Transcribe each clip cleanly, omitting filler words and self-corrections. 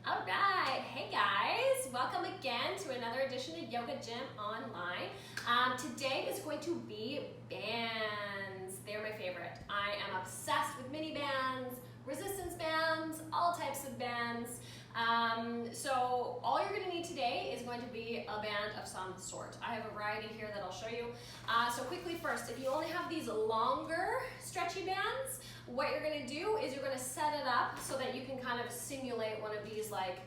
All right, hey guys, welcome again to another edition of Yoga Gym Online. Today is going to be bands. They're my favorite. I am obsessed with mini bands, resistance bands, all types of bands. So all you're going to need today is going to be a band of some sort. I have a variety here that I'll show you. So quickly first, if you only have these longer stretchy bands, what you're going to do is you're going to set it up so that you can kind of simulate one of these like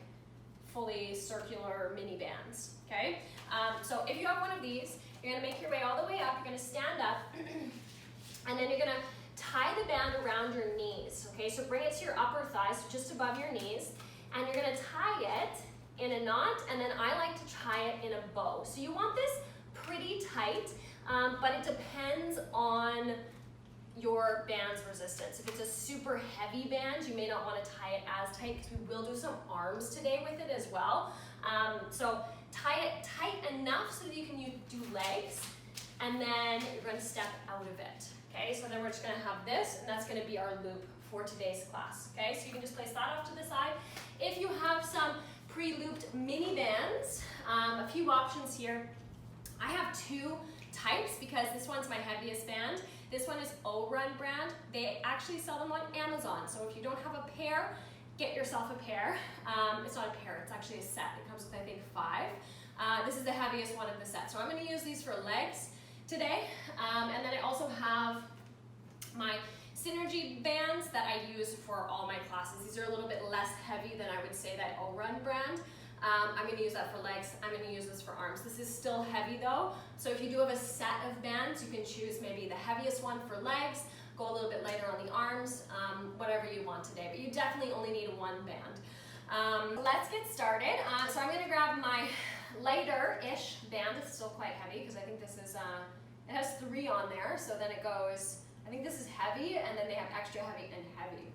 fully circular mini bands, okay? So if you have one of these, you're going to make your way all the way up, you're going to stand up, and then you're going to tie the band around your knees, okay? So bring it to your upper thighs, so just above your knees, and you're going to tie it in a knot, and then I like to tie it in a bow. So you want this pretty tight, but it depends on your band's resistance. If it's a super heavy band, you may not want to tie it as tight because we will do some arms today with it as well. So tie it tight enough so that you can do legs, and then you're going to step out of it. Okay, so then we're just going to have this, and that's going to be our loop for today's class. Okay, so you can just place that off to the side. If you have some pre-looped mini bands, a few options here. I have two types because this one's my heaviest band. This one is O-Run brand. They actually sell them on Amazon. So if you don't have a pair, get yourself a pair. It's not a pair, it's actually a set. It comes with, I think, 5. This is the heaviest one of the set. So I'm gonna use these for legs today. And then I also have my Synergy bands that I use for all my classes. These are a little bit less heavy than I would say that O-Run brand. I'm going to use that for legs. I'm going to use this for arms. This is still heavy though, so if you do have a set of bands, you can choose maybe the heaviest one for legs, go a little bit lighter on the arms, whatever you want today, but you definitely only need one band. Let's get started. So I'm going to grab my lighter-ish band. It's still quite heavy because I think this is, it has 3 on there, so then it goes, I think this is heavy, and then they have extra heavy and heavy.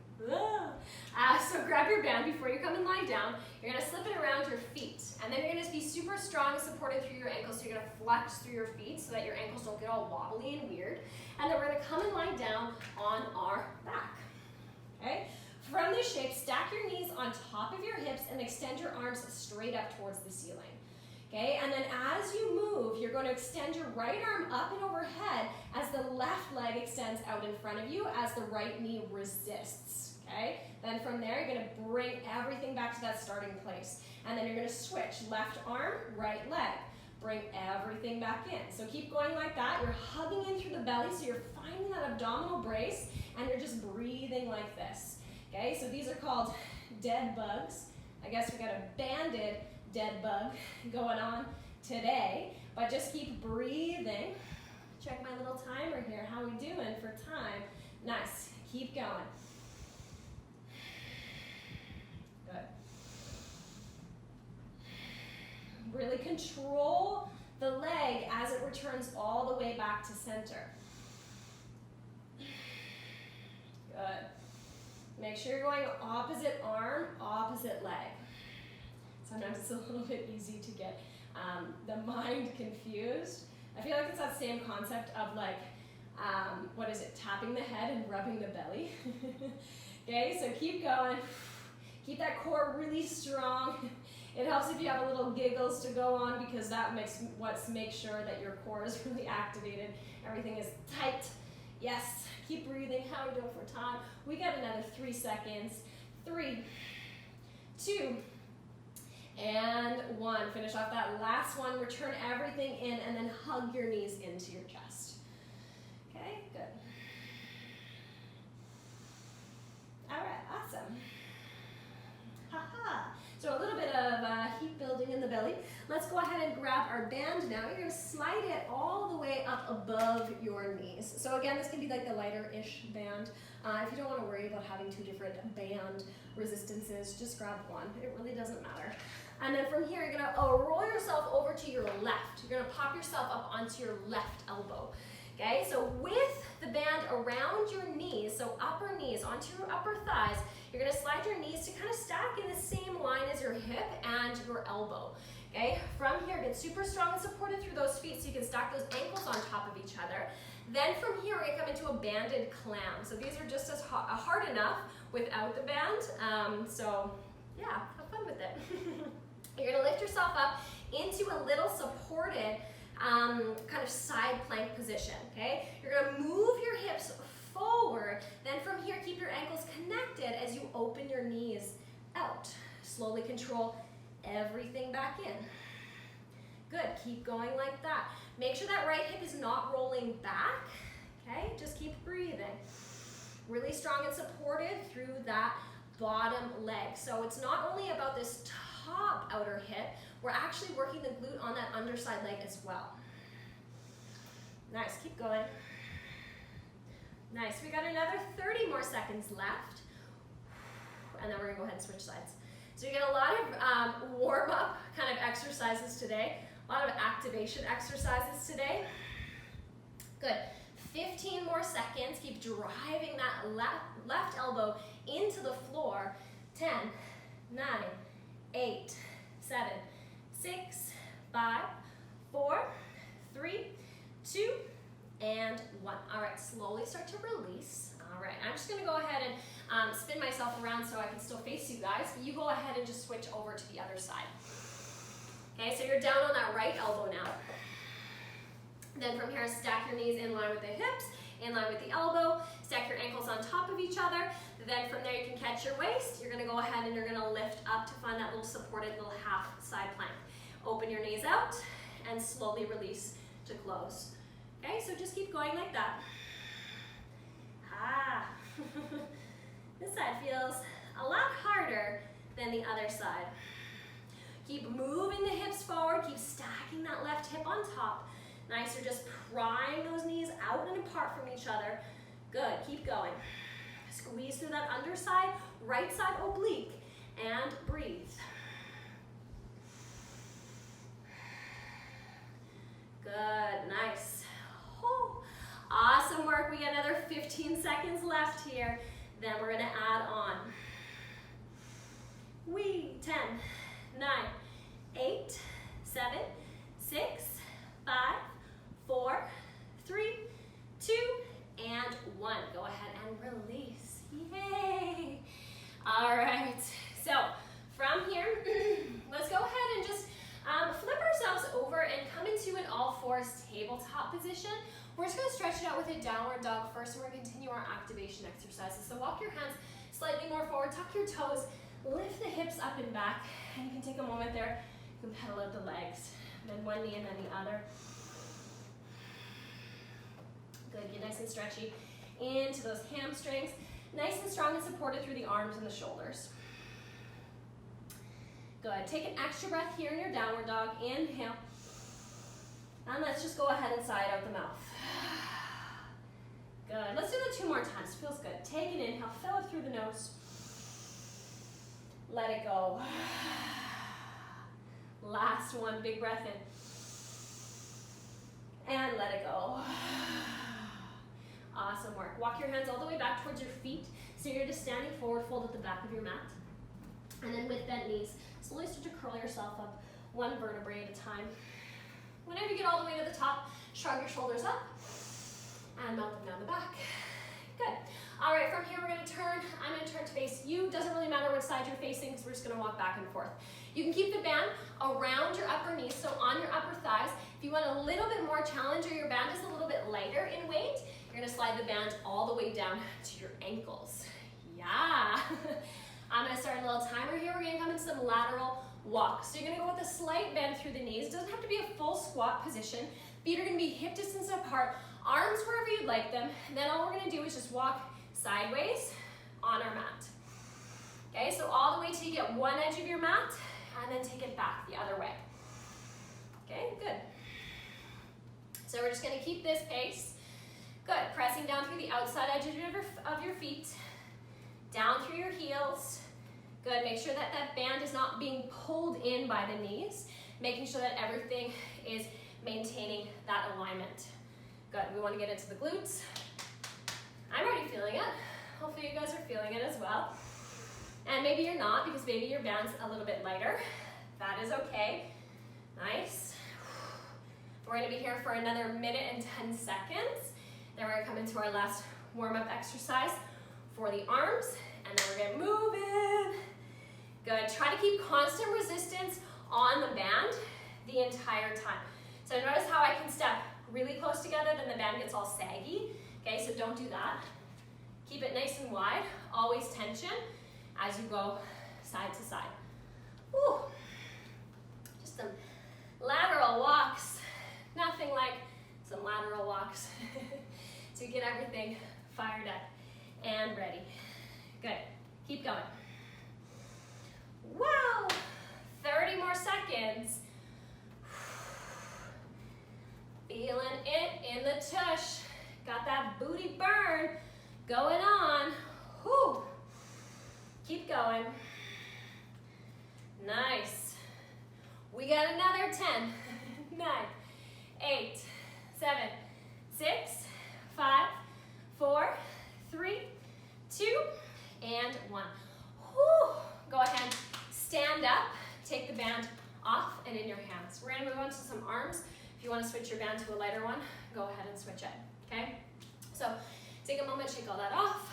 So grab your band before you come and lie down. You're going to slip it around your feet, and then you're going to be super strong and supported through your ankles. So you're going to flex through your feet so that your ankles don't get all wobbly and weird. And then we're going to come and lie down on our back. Okay? From this shape, stack your knees on top of your hips and extend your arms straight up towards the ceiling. Okay, and then as you move, you're going to extend your right arm up and overhead as the left leg extends out in front of you as the right knee resists. Okay, then from there, you're going to bring everything back to that starting place. And then you're going to switch left arm, right leg. Bring everything back in. So keep going like that. You're hugging in through the belly, so you're finding that abdominal brace, and you're just breathing like this. Okay, so these are called dead bugs. I guess we got a banded dead bug going on today, but just keep breathing. Check my little timer here. How we doing for time? Nice. Keep going. Good. Really control the leg as it returns all the way back to center. Good. Make sure you're going opposite arm, opposite leg. Sometimes it's a little bit easy to get the mind confused. I feel like it's that same concept of like, what is it, tapping the head and rubbing the belly. Okay, so keep going. Keep that core really strong. It helps if you have a little giggles to go on because that makes sure that your core is really activated. Everything is tight. Yes, keep breathing. How are we doing for time? We got another 3 seconds. 3, 2, and 1. Finish off that last one. Return everything in and then hug your knees into your chest. Okay, good. All right, awesome. Haha. So a little bit of heat building in the belly. Let's go ahead and grab our band now. You're going to slide it all the way up above your knees. So again, this can be like the lighter-ish band. If you don't want to worry about having 2 different band resistances, just grab one. It really doesn't matter. And then from here, you're going to roll yourself over to your left. You're going to pop yourself up onto your left elbow. Okay, so with the band around your knees, so upper knees onto your upper thighs, you're going to slide your knees to kind of stack in the same line as your hip and your elbow. Okay, from here, get super strong and supported through those feet so you can stack those ankles on top of each other. Then from here, we're going to come into a banded clam. So these are just as hard enough without the band. So yeah, have fun with it. You're gonna lift yourself up into a little supported kind of side plank position, okay? You're gonna move your hips forward, then from here, keep your ankles connected as you open your knees out. Slowly control everything back in. Good, keep going like that. Make sure that right hip is not rolling back, okay? Just keep breathing. Really strong and supported through that bottom leg. So it's not only about this top outer hip, we're actually working the glute on that underside leg as well. Nice, keep going. Nice, we got another 30 more seconds left. And then we're gonna go ahead and switch sides. So you get a lot of warm-up kind of exercises today, a lot of activation exercises today. Good, 15 more seconds. Keep driving that left elbow into the floor. 10, 9, 8, 7, 6, 5, 4, 3, 2, and 1. All right, slowly start to release. All right, I'm just gonna go ahead and spin myself around so I can still face you guys. You go ahead and just switch over to the other side. Okay, so you're down on that right elbow now. Then from here, stack your knees in line with the hips, in line with the elbow, stack your ankles on top of each other. Then from there, you can catch your waist. You're gonna go ahead and you're gonna lift up to find that little supported little half side plank. Open your knees out and slowly release to close. Okay, so just keep going like that. Ah, this side feels a lot harder than the other side. Keep moving the hips forward, keep stacking that left hip on top. Nice, you're just prying those knees out and apart from each other. Good, keep going. Squeeze through that underside, right side oblique, and breathe. Good, nice. Oh, awesome work. We got another 15 seconds left here. Then we're gonna add on. 10, 9, 8, 7, 6, 5, 4, 3, 2, and 1. Go ahead and release. Yay! All right, so from here, let's go ahead and just flip ourselves over and come into an all-fours tabletop position. We're just gonna stretch it out with a downward dog first, and we're gonna continue our activation exercises. So walk your hands slightly more forward, tuck your toes, lift the hips up and back, and you can take a moment there. You can pedal out the legs, then one knee and then the other. Good, get nice and stretchy into those hamstrings. Nice and strong and supported through the arms and the shoulders. Good, take an extra breath here in your downward dog. Inhale. And let's just go ahead and sigh out the mouth. Good, let's do that 2 more times, feels good. Take an inhale, fill it through the nose. Let it go. Last one, big breath in. And let it go. Awesome work. Walk your hands all the way back towards your feet. So you're just standing forward, fold at the back of your mat. And then with bent knees, slowly start to curl yourself up, one vertebrae at a time. Whenever you get all the way to the top, shrug your shoulders up and melt them down the back. Good. All right, from here we're gonna turn. I'm gonna turn to face you. Doesn't really matter which side you're facing because we're just gonna walk back and forth. You can keep the band around your upper knees, so on your upper thighs. If you want a little bit more challenge or your band is a little bit lighter in weight, you're gonna slide the band all the way down to your ankles. Yeah. I'm gonna start a little timer here. We're gonna come into some lateral walk. So you're gonna go with a slight bend through the knees. It doesn't have to be a full squat position. Feet are gonna be hip distance apart, arms wherever you'd like them. And then all we're gonna do is just walk sideways on our mat. Okay, so all the way till you get one edge of your mat, and then take it back the other way. Okay, good. So we're just gonna keep this pace. Good, pressing down through the outside edge of your feet, down through your heels. Good, make sure that that band is not being pulled in by the knees, making sure that everything is maintaining that alignment. Good, we want to get into the glutes. I'm already feeling it. Hopefully you guys are feeling it as well. And maybe you're not because maybe your band's a little bit lighter. That is okay. Nice. We're gonna be here for another minute and 10 seconds. Then we're gonna come into our last warm-up exercise for the arms, and then we're gonna move in. Good, try to keep constant resistance on the band the entire time. So notice how I can step really close together, then the band gets all saggy. Okay, so don't do that. Keep it nice and wide, always tension as you go side to side. Woo. Just some lateral walks, nothing like some lateral walks to get everything fired up and ready. Good, keep going. Wow, 30 more seconds. Feeling it in the tush. Got that booty burn going on. Whew. Keep going. Nice. We got another 10, 9, 8, 7, 6, 5, 4, 3, 2, and 1. Whew. Go ahead, stand up, take the band off and in your hands. We're gonna move on to some arms. If you want to switch your band to a lighter one, go ahead and switch it, okay? So take a moment, shake all that off.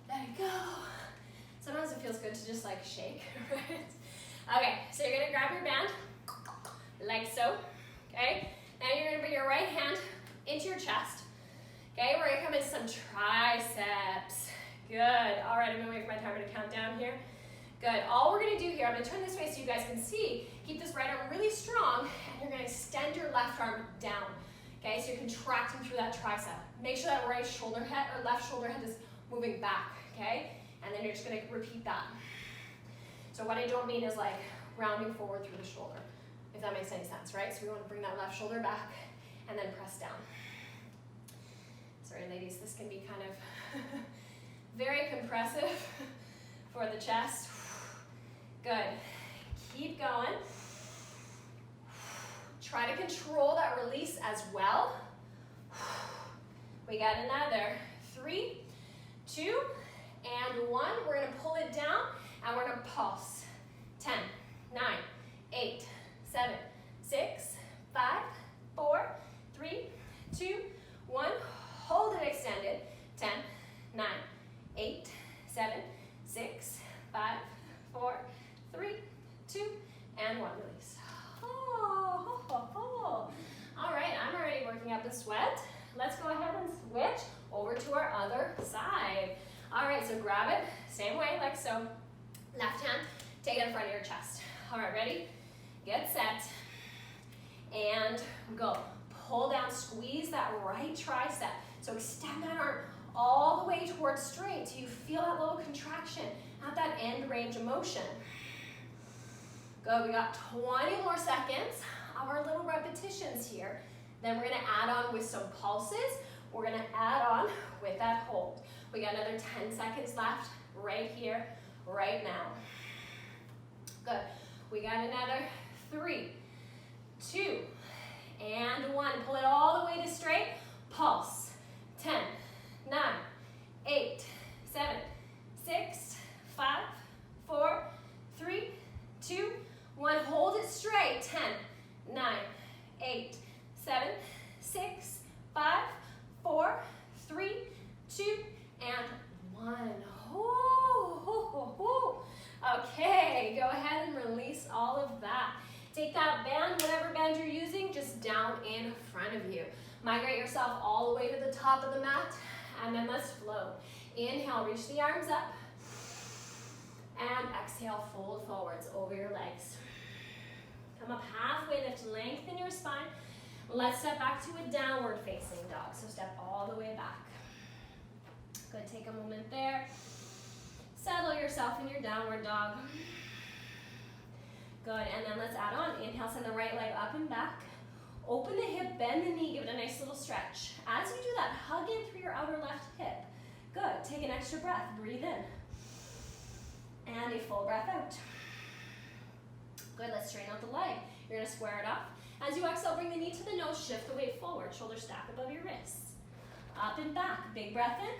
Let it go. Sometimes it feels good to just like shake, right? Okay, so you're gonna grab your band, like so, okay? Now you're gonna bring your right hand into your chest, okay? We're gonna come into some triceps. Good, all right, I'm gonna wait for my timer to count down here. Good, all we're gonna do here, I'm gonna turn this way so you guys can see, keep this right arm really strong, and you're gonna extend your left arm down, okay? So you're contracting through that tricep. Make sure that right shoulder head, or left shoulder head is moving back, okay? And then you're just gonna repeat that. So what I don't mean is like rounding forward through the shoulder, if that makes any sense, right? So we wanna bring that left shoulder back and then press down. Sorry ladies, this can be kind of very compressive for the chest. Good, keep going. Try to control that release as well. We got another 3, 2, and 1. We're gonna pull it down and we're gonna pulse. 10, 9, 8, 7, 6, 5, 4, 3, 2, 1. Hold it extended. 10, 9, 8, 7, 6, 5, 4, 3, 2, and 1. Release. All right, I'm already working up the sweat. Let's go ahead and switch over to our other side. All right, so grab it, same way, like so. Left hand, take it in front of your chest. All right, ready? Get set, and go. Pull down, squeeze that right tricep. So extend that arm all the way towards straight so you feel that little contraction at that end range of motion. Good, we got 20 more seconds of our little repetitions here. Then we're gonna add on with some pulses. We're gonna add on with that hold. We got another 10 seconds left right here, right now. Good, we got another 3, 2, and 1. Pull it all the way to straight, pulse. 10, 9, 8, 7, 6, 5, 4, 3, 2, 1. Hold it straight. 10, 9, 8, 7, 6, 5, 4, 3, 2, and 1. Okay, go ahead and release all of that. Take that band, whatever band you're using, just down in front of you. Migrate yourself all the way to the top of the mat, and then let's flow. Inhale, reach the arms up, and exhale, fold forwards over your legs. Come up halfway, lift, lengthen your spine. Let's step back to a downward facing dog. So step all the way back. Good, take a moment there. Settle yourself in your downward dog. Good, and then let's add on. Inhale, send the right leg up and back. Open the hip, bend the knee, give it a nice little stretch. As you do that, hug in through your outer left hip. Good, take an extra breath, breathe in. And a full breath out. Good, let's straighten out the leg. You're gonna square it up. As you exhale, bring the knee to the nose, shift the weight forward, shoulders stack above your wrists. Up and back, big breath in.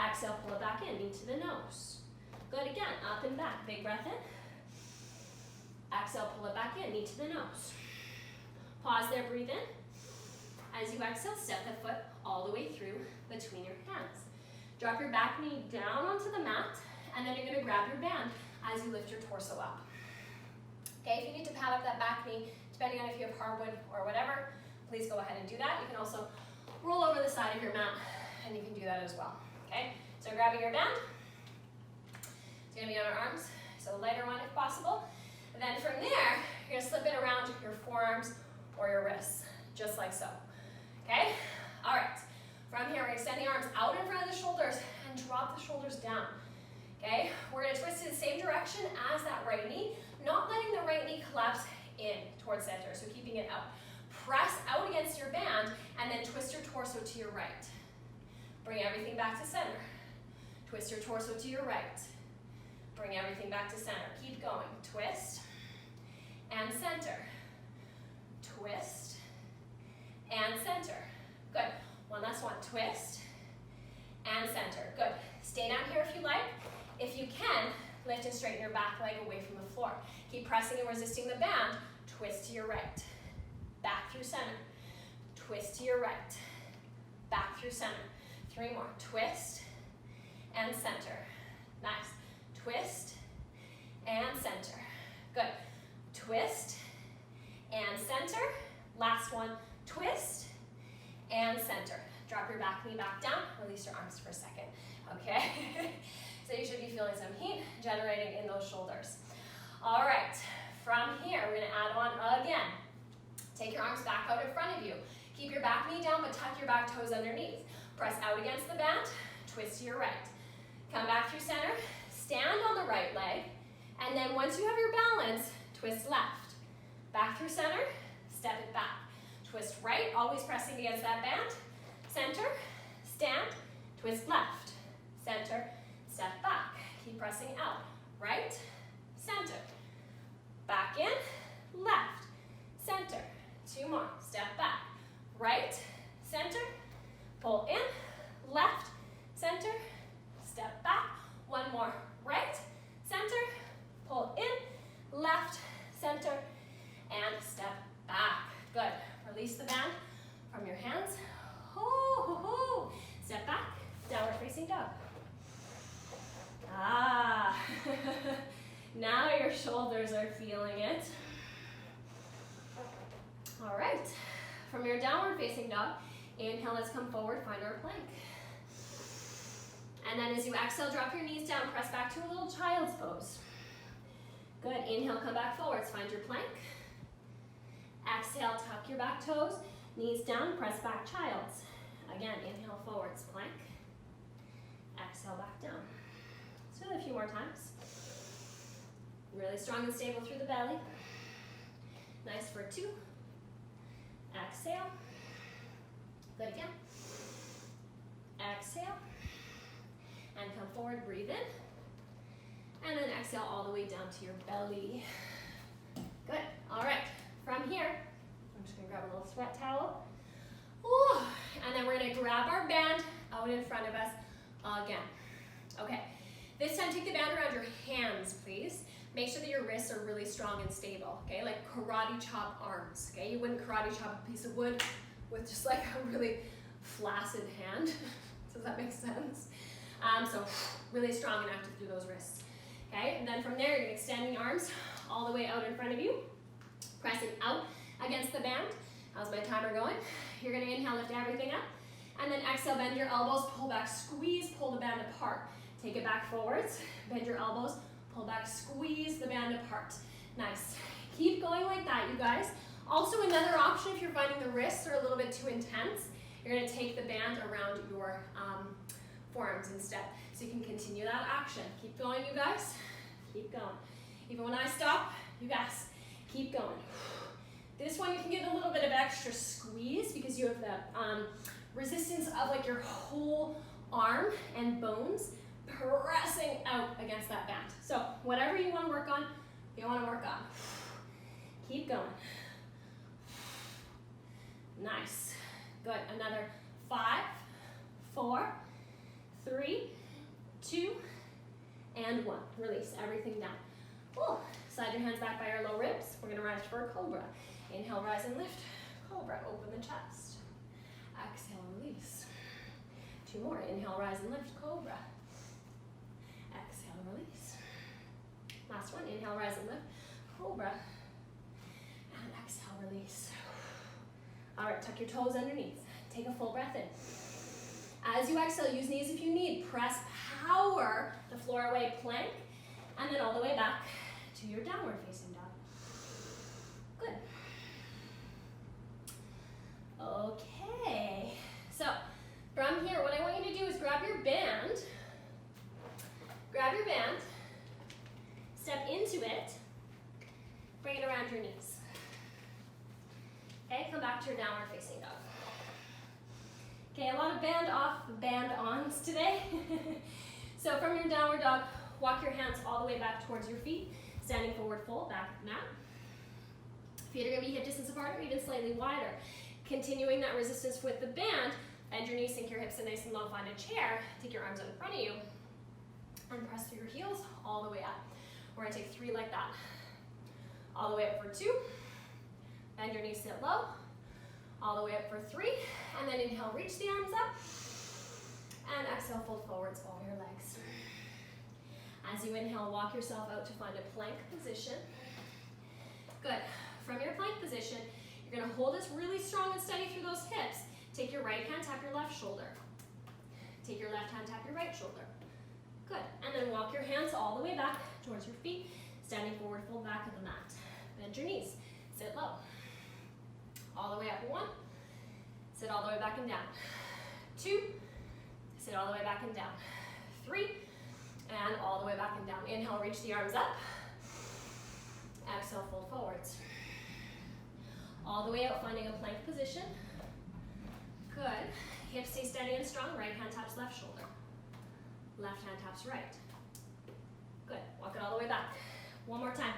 Exhale, pull it back in, knee to the nose. Good, again, up and back, big breath in. Exhale, pull it back in, knee to the nose. Pause there, breathe in. As you exhale, step the foot all the way through between your hands. Drop your back knee down onto the mat, and then you're gonna grab your band as you lift your torso up. Okay, if you need to pad up that back knee, depending on if you have hardwood or whatever, please go ahead and do that. You can also roll over the side of your mat, and you can do that as well. Okay, so grabbing your band, it's gonna be on our arms, so a lighter one if possible. And then from there, you're gonna slip it around your forearms or your wrists, just like so. Okay, all right. From here, we're gonna extend the arms out in front of the shoulders and drop the shoulders down. Okay, we're gonna twist in the same direction as that right knee, not letting the right knee collapse in towards center, so keeping it out. Press out against your band and then twist your torso to your right. Bring everything back to center. Twist your torso to your right. Bring everything back to center. Keep going. Twist and center. Twist and center. Good. One last one. Twist and center. Good. Stay down here if you like. If you can, lift and straighten your back leg away from the floor. Keep pressing and resisting the band. Twist to your right. Back through center. Twist to your right. Back through center. 3 more. Twist and center. Nice. Twist and center. Good. Twist and center. Last one. Twist and center. Drop your back knee back down. Release your arms for a second. Okay? So you should be feeling some heat generating in those shoulders. All right. From here, we're going to add on again. Take your arms back out in front of you. Keep your back knee down, but tuck your back toes underneath. Press out against the band. Twist to your right. Come back through center. Stand on the right leg. And then once you have your balance, twist left. Back through center. Step it back. Twist right, always pressing against that band. Center. Stand. Twist left. Center. Step back. Keep pressing out. Right. Center. Back in. Left. Center. 2 more. Step back. Right. Center. Pull in. Left. Center. Step back. 1 more. Right. Center. Pull in. Left. Center. And step back. Good. Release the band from your hands. Step back. Downward facing dog. Ah. Now your shoulders are feeling it. All right. From your downward facing dog, inhale, let's come forward, find our plank. And then as you exhale, drop your knees down, press back to a little child's pose. Good. Inhale, come back forwards, find your plank. Exhale, tuck your back toes, knees down, press back child's. Again, inhale forwards, plank. Exhale, back down. Let's do it a few more times. Really strong and stable through the belly. Nice for 2. Exhale. Good again. Exhale. And come forward, breathe in. And then exhale all the way down to your belly. Good. All right. From here, I'm just going to grab a little sweat towel. Ooh. And then we're going to grab our band out in front of us again. Okay. This time, take the band around your hands, please. Make sure that your wrists are really strong and stable, okay? Like karate chop arms, okay? You wouldn't karate chop a piece of wood with just like a really flaccid hand. Does that make sense? So really strong and active through those wrists, okay? And then from there, you're gonna extend the arms all the way out in front of you, pressing out against the band. How's my timer going? You're gonna inhale, lift everything up, and then exhale, bend your elbows, pull back, squeeze, pull the band apart. Take it back forwards, bend your elbows, pull back, squeeze the band apart. Nice. Keep going like that, you guys. Also, another option if you're finding the wrists are a little bit too intense, you're gonna take the band around your forearms instead. So you can continue that action. Keep going, you guys. Keep going. Even when I stop, you guys, keep going. This one you can get a little bit of extra squeeze because you have the resistance of like your whole arm and bones pressing out against that band. So whatever you want to work on, you want to work on. Keep going. Nice. Good. Another 5, 4, 3, 2, and 1. Release everything down. Cool. Slide your hands back by your low ribs. We're going to rise for a cobra. Inhale, rise and lift. Cobra, open the chest. Exhale, release. 2 more. Inhale, rise and lift. Cobra. Exhale, release. Last one. Inhale, rise and lift. cobra. And exhale, release. All right, tuck your toes underneath. Take a full breath in. As you exhale, use knees if you need. Press power the floor away, plank, and then all the way back to your downward facing dog. Good. Okay, so from here, what I want you to do is grab your band, step into it, bring it around your knees. Okay, come back to your downward facing dog. Okay, a lot of band-ons today. So from your downward dog, walk your hands all the way back towards your feet, standing forward fold, back at the mat. Feet are gonna be hip distance apart or even slightly wider. Continuing that resistance with the band, bend your knees, sink your hips in nice and low, find a chair, take your arms out in front of you, and press through your heels all the way up. We're gonna take 3 like that. All the way up for 2, bend your knees, sit low, all the way up for 3, and then inhale, reach the arms up, and exhale, fold forwards over your legs. As you inhale, walk yourself out to find a plank position. Good. From your plank position, you're gonna hold this really strong and steady through those hips. Take your right hand, tap your left shoulder. Take your left hand, tap your right shoulder. Good. And then walk your hands all the way back towards your feet, standing forward, fold back of the mat. Bend your knees, sit low. All the way up, 1, sit all the way back and down. 2, sit all the way back and down. 3, and all the way back and down. Inhale, reach the arms up. Exhale, fold forwards. All the way out, finding a plank position. Good. Hips stay steady and strong. Right hand taps left shoulder. Left hand taps right. Good. Walk it all the way back. One more time.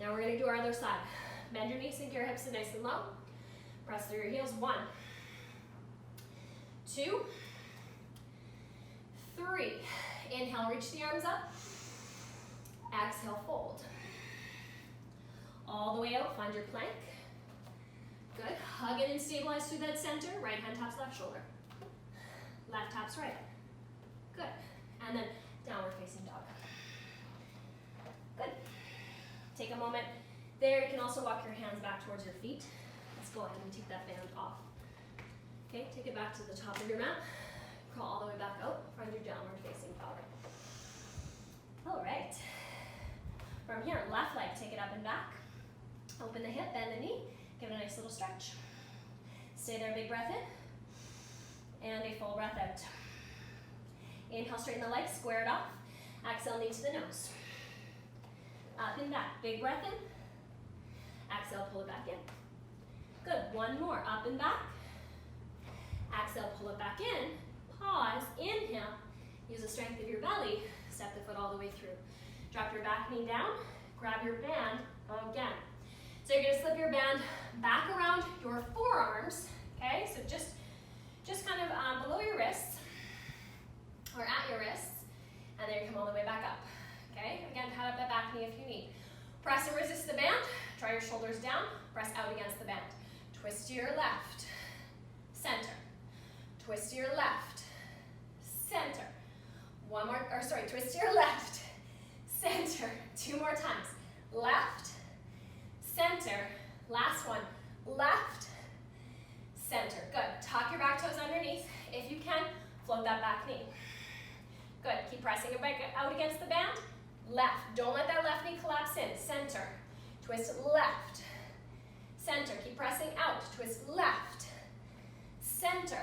Now we're going to do our other side. Bend your knees, sink your hips in nice and low. Press through your heels. 1, 2, 3. Inhale, reach the arms up. Exhale, fold. All the way out, find your plank. Good. Hug it and stabilize through that center. Right hand taps left shoulder. Left taps right. Good. And then downward facing dog. Good. Take a moment there. You can also walk your hands back towards your feet. Let's go ahead and take that band off. Okay, take it back to the top of your mat. Crawl all the way back out. Find your downward facing dog. All right. From here, left leg, take it up and back. Open the hip, bend the knee. Give it a nice little stretch. Stay there, big breath in. And a full breath out. Inhale, straighten the legs, square it off. Exhale, knee to the nose. Up and back, big breath in. Exhale, pull it back in. Good, 1 more, up and back. Exhale, pull it back in. Pause, inhale. Use the strength of your belly. Step the foot all the way through. Drop your back knee down. Grab your band again. So you're gonna slip your band back around your forearms, okay? So just kind of below your wrists, or at your wrists, and then you come all the way back up, okay? Again, pat up that back knee if you need. Press and resist the band. Draw your shoulders down. Press out against the band. Twist to your left, center. Twist to your left, center. Twist to your left, center. 2 more times. Left, center. Last one. Left, center. Good. Tuck your back toes underneath. If you can, float that back knee. Good. Keep pressing it back out against the band. Left. Don't let that left knee collapse in. Center. Twist left. Center. Keep pressing out. Twist left. Center.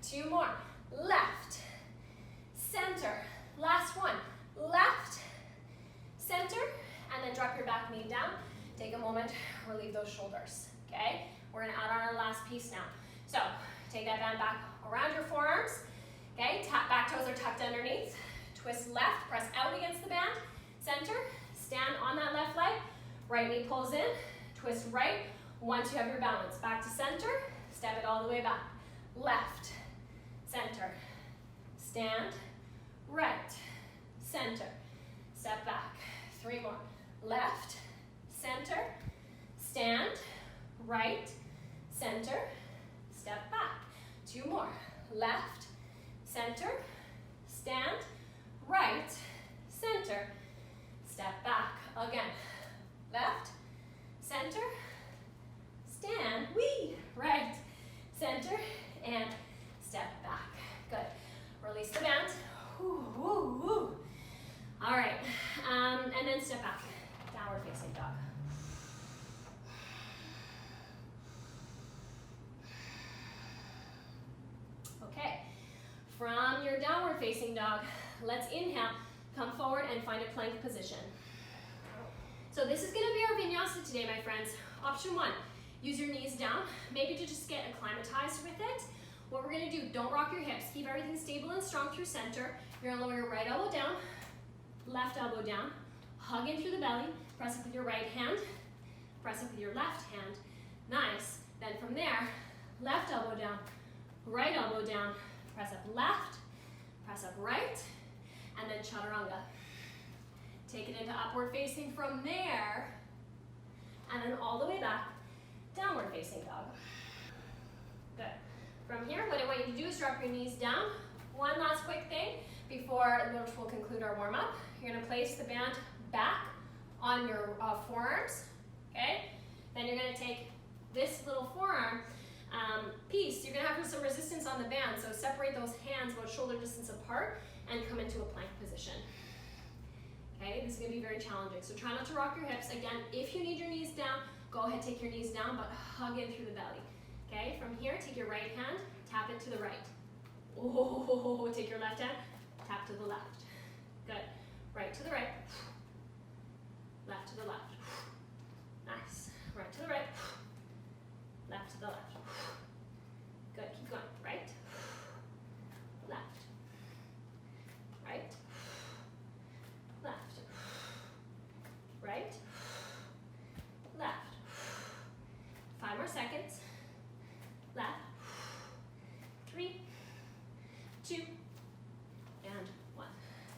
2 more. Left. Center. Last one. Left. Center. And then drop your back knee down. Take a moment. Relieve those shoulders. Okay? We're going to add on our last piece now. So, take that band back around your forearms. Okay? Back toes are tucked underneath. Twist left. Press out against the band. Center. Stand on that left leg. Right knee pulls in. Twist right. Once you have your balance. Back to center. Step it all the way back. Left. Center. Stand. Right. Center. Step back. 3 more. Left. Center. Stand. Right. Center. Step back. 2 more. Left. Center. Stand. Right. Center. Step back. Again. Left. step back, downward facing dog. Okay, from your downward facing dog, let's inhale, come forward and find a plank position. So this is gonna be our vinyasa today, my friends. Option one, use your knees down, maybe to just get acclimatized with it. What we're gonna do, don't rock your hips, keep everything stable and strong through center. You're gonna lower your right elbow down, left elbow down, hug in through the belly, press up with your right hand, press up with your left hand. Nice. Then from there, left elbow down, right elbow down, press up left, press up right, and then chaturanga. Take it into upward facing from there, and then all the way back, downward facing dog. Good. From here, what I want you to do is drop your knees down. One last quick thing before we'll conclude our warm-up. You're gonna place the band back on your forearms, okay? Then you're gonna take this little forearm piece. You're gonna have some resistance on the band, so separate those hands about shoulder distance apart and come into a plank position. Okay, this is gonna be very challenging, so try not to rock your hips. Again, if you need your knees down, go ahead, take your knees down, but hug in through the belly. Okay, from here, take your right hand, tap it to the right. Oh, take your left hand, tap to the left. Good. Right to the right, left to the left. Nice. Right to the right, left to the left. Good, keep going. Right, left, right, left, right, left. 5 more seconds. Left, 3, 2, and 1.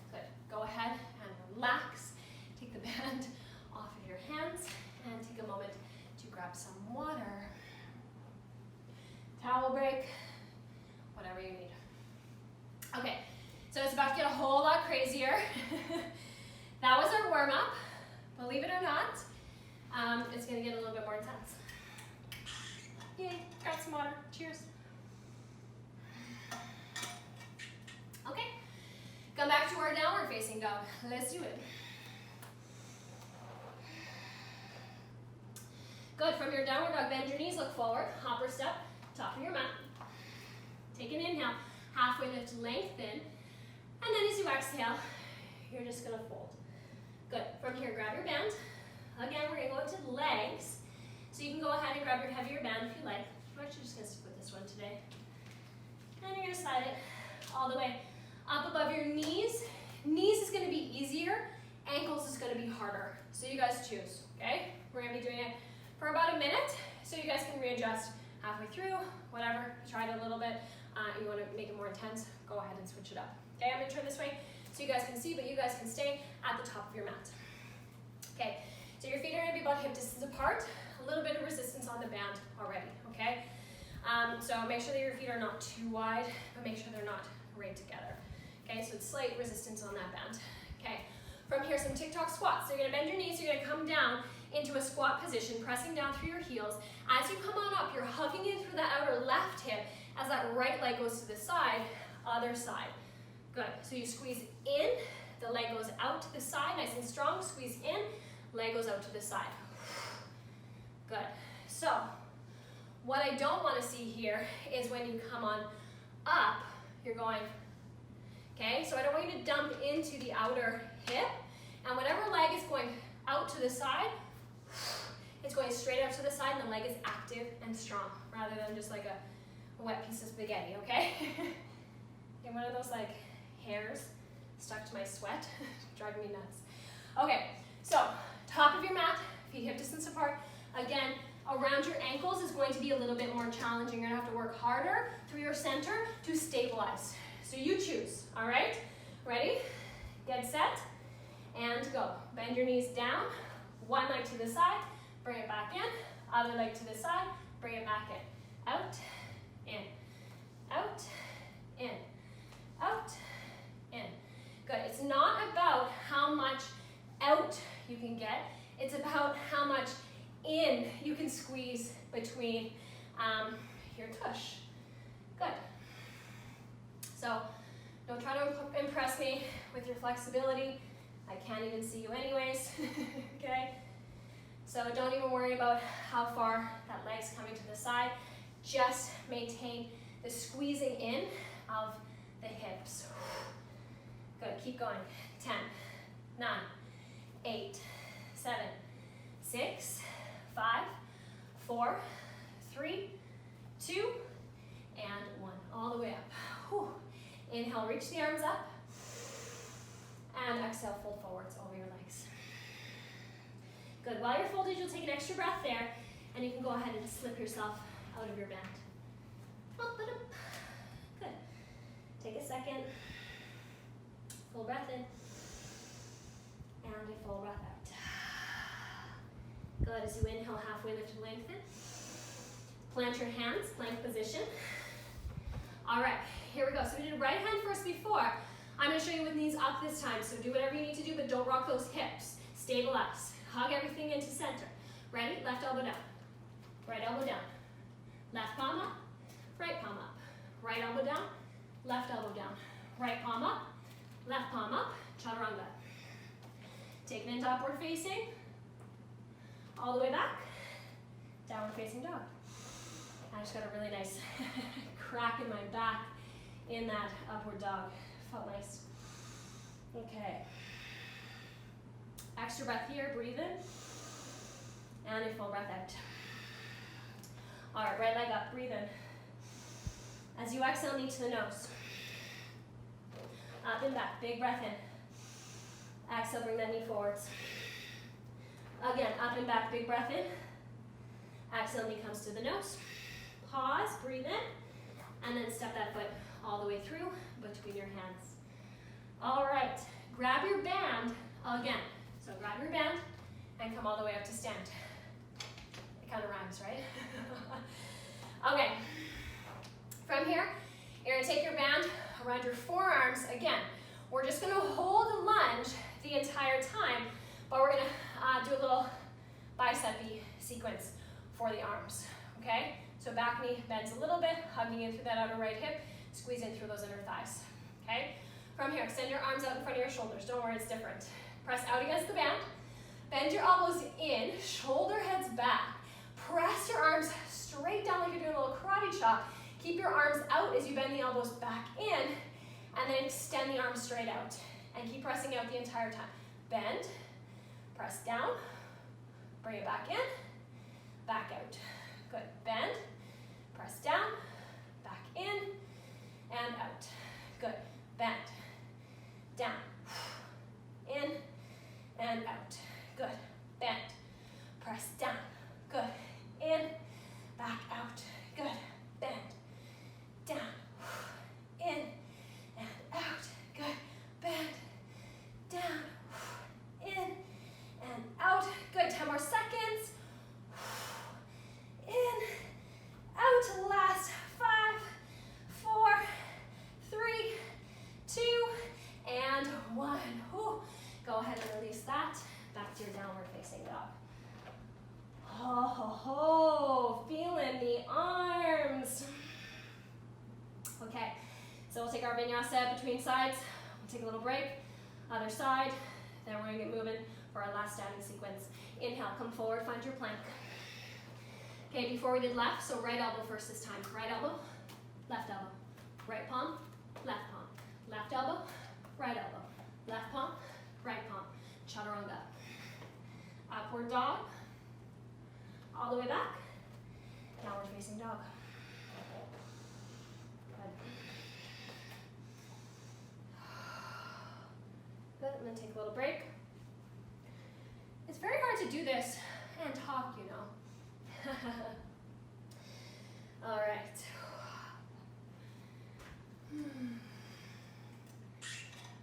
Good. Go ahead and relax. Take the band off of your hands and take a moment to grab some water. Towel break, whatever you need. Okay, so it's about to get a whole lot crazier. That was our warm-up. Believe it or not, it's gonna get a little bit more intense. Yay, grab some water, cheers. Okay, come back to our downward facing dog. Let's do it. Good, from your downward dog, bend your knees, look forward, hopper step, top of your mat. Take an inhale, halfway lift, lengthen, and then as you exhale, you're just gonna fold. Good, from here, grab your band. Again, we're gonna go into legs. So you can go ahead and grab your heavier band if you like. I'm actually just gonna stick with this one today. And you're gonna slide it all the way up above your knees. Knees is gonna be easier, ankles is gonna be harder. So you guys choose, okay? We're gonna be doing it for about a minute, so you guys can readjust halfway through, whatever. Try it a little bit. You wanna make it more intense, go ahead and switch it up. Okay, I'm gonna turn this way so you guys can see, but you guys can stay at the top of your mat. Okay, so your feet are gonna be about hip distance apart. A little bit of resistance on the band already, okay? So make sure that your feet are not too wide, but make sure they're not right together. Okay, so it's slight resistance on that band. Okay, from here, some TikTok squats. So you're gonna bend your knees, you're gonna come down into a squat position, pressing down through your heels. As you come on up, you're hugging in through the outer left hip as that right leg goes to the side, other side. Good, so you squeeze in, the leg goes out to the side, nice and strong, squeeze in, leg goes out to the side. Good. So, what I don't want to see here is when you come on up, you're going, okay? So I don't want you to dump into the outer hip, and whatever leg is going out to the side, it's going straight out to the side, and the leg is active and strong, rather than just like a wet piece of spaghetti, okay? And one of those like hairs stuck to my sweat, driving me nuts. Okay, so top of your mat, feet hip distance apart. Again, around your ankles is going to be a little bit more challenging. You're gonna have to work harder through your center to stabilize. So you choose, all right? Ready? Get set, and go. Bend your knees down, one leg to the side, bring it back in, other leg to the side, bring it back in. Out, in, out, in, out, in. Good, it's not about how much out you can get, it's about how much in you can squeeze between your tush. Good. So don't try to impress me with your flexibility. I can't even see you anyways. So don't even worry about how far that leg's coming to the side. Just maintain the squeezing in of the hips. Good, keep going. 10, 9, 8, 7, 6, 5, 4, 3, 2, and 1. All the way up. Whew. Inhale, reach the arms up. And exhale, fold forwards over your legs. Good. While you're folded, you'll take an extra breath there, and you can go ahead and slip yourself out of your band. Up and up. Good. Take a second. Full breath in. And a full breath out. Good. As you inhale, halfway lift and lengthen. Plant your hands, plank position. All right, here we go. So we did right hand first before. I'm going to show you with knees up this time. So do whatever you need to do, but don't rock those hips. Stabilize. Hug everything into center. Ready? Left elbow down. Right elbow down. Left palm up. Right palm up. Right elbow down. Left elbow down. Right palm up. Left palm up. Chaturanga. Take it into upward facing. All the way back. Downward facing dog. I just got a really nice crack in my back in that upward dog. Felt nice. Okay. Extra breath here, breathe in. And a full breath out. All right, right leg up, breathe in. As you exhale, knee to the nose. Up and back, big breath in. Exhale, bring that knee forwards. Again, up and back, big breath in. Exhale, knee comes to the nose. Pause, breathe in, and then step that foot all the way through between your hands. All right, grab your band again. So grab your band and come all the way up to stand. It kind of rhymes, right? Okay, from here, you're gonna take your band around your forearms again. We're just gonna hold the lunge the entire time, but we're gonna do a little bicep-y sequence for the arms, okay? So back knee bends a little bit, hugging in through that outer right hip, squeeze in through those inner thighs, okay? From here, extend your arms out in front of your shoulders. Don't worry, it's different. Press out against the band, bend your elbows in, shoulder heads back. Press your arms straight down like you're doing a little karate chop. Keep your arms out as you bend the elbows back in, and then extend the arms straight out. And keep pressing out the entire time. Bend, press down, bring it back in, back out. Good, bend, press down, back in, and out. Good, bend, down, in, and out. Good, bend, press down. Good, in, back out. Good, bend, down, in, and out. Good, bend, down, in, and out. Good, 10 more seconds. In, out, last 5, 4, 3, 2, and 1. Whew. Go ahead and release that. Back to your downward facing dog. Ho, ho, ho. Feeling the arms. Okay, so we'll take our vinyasa between sides. We'll take a little break. Other side. Then we're going to get moving for our last standing sequence. Inhale, come forward, find your plank. Okay, before we did left, so right elbow first this time. Right elbow, left elbow. Right palm, left palm. Left elbow, right elbow. Left palm, right palm. Chaturanga. Upward dog. All the way back. Downward facing dog. Good. Good, and then take a little break. It's very hard to do this and talk, you know. All right.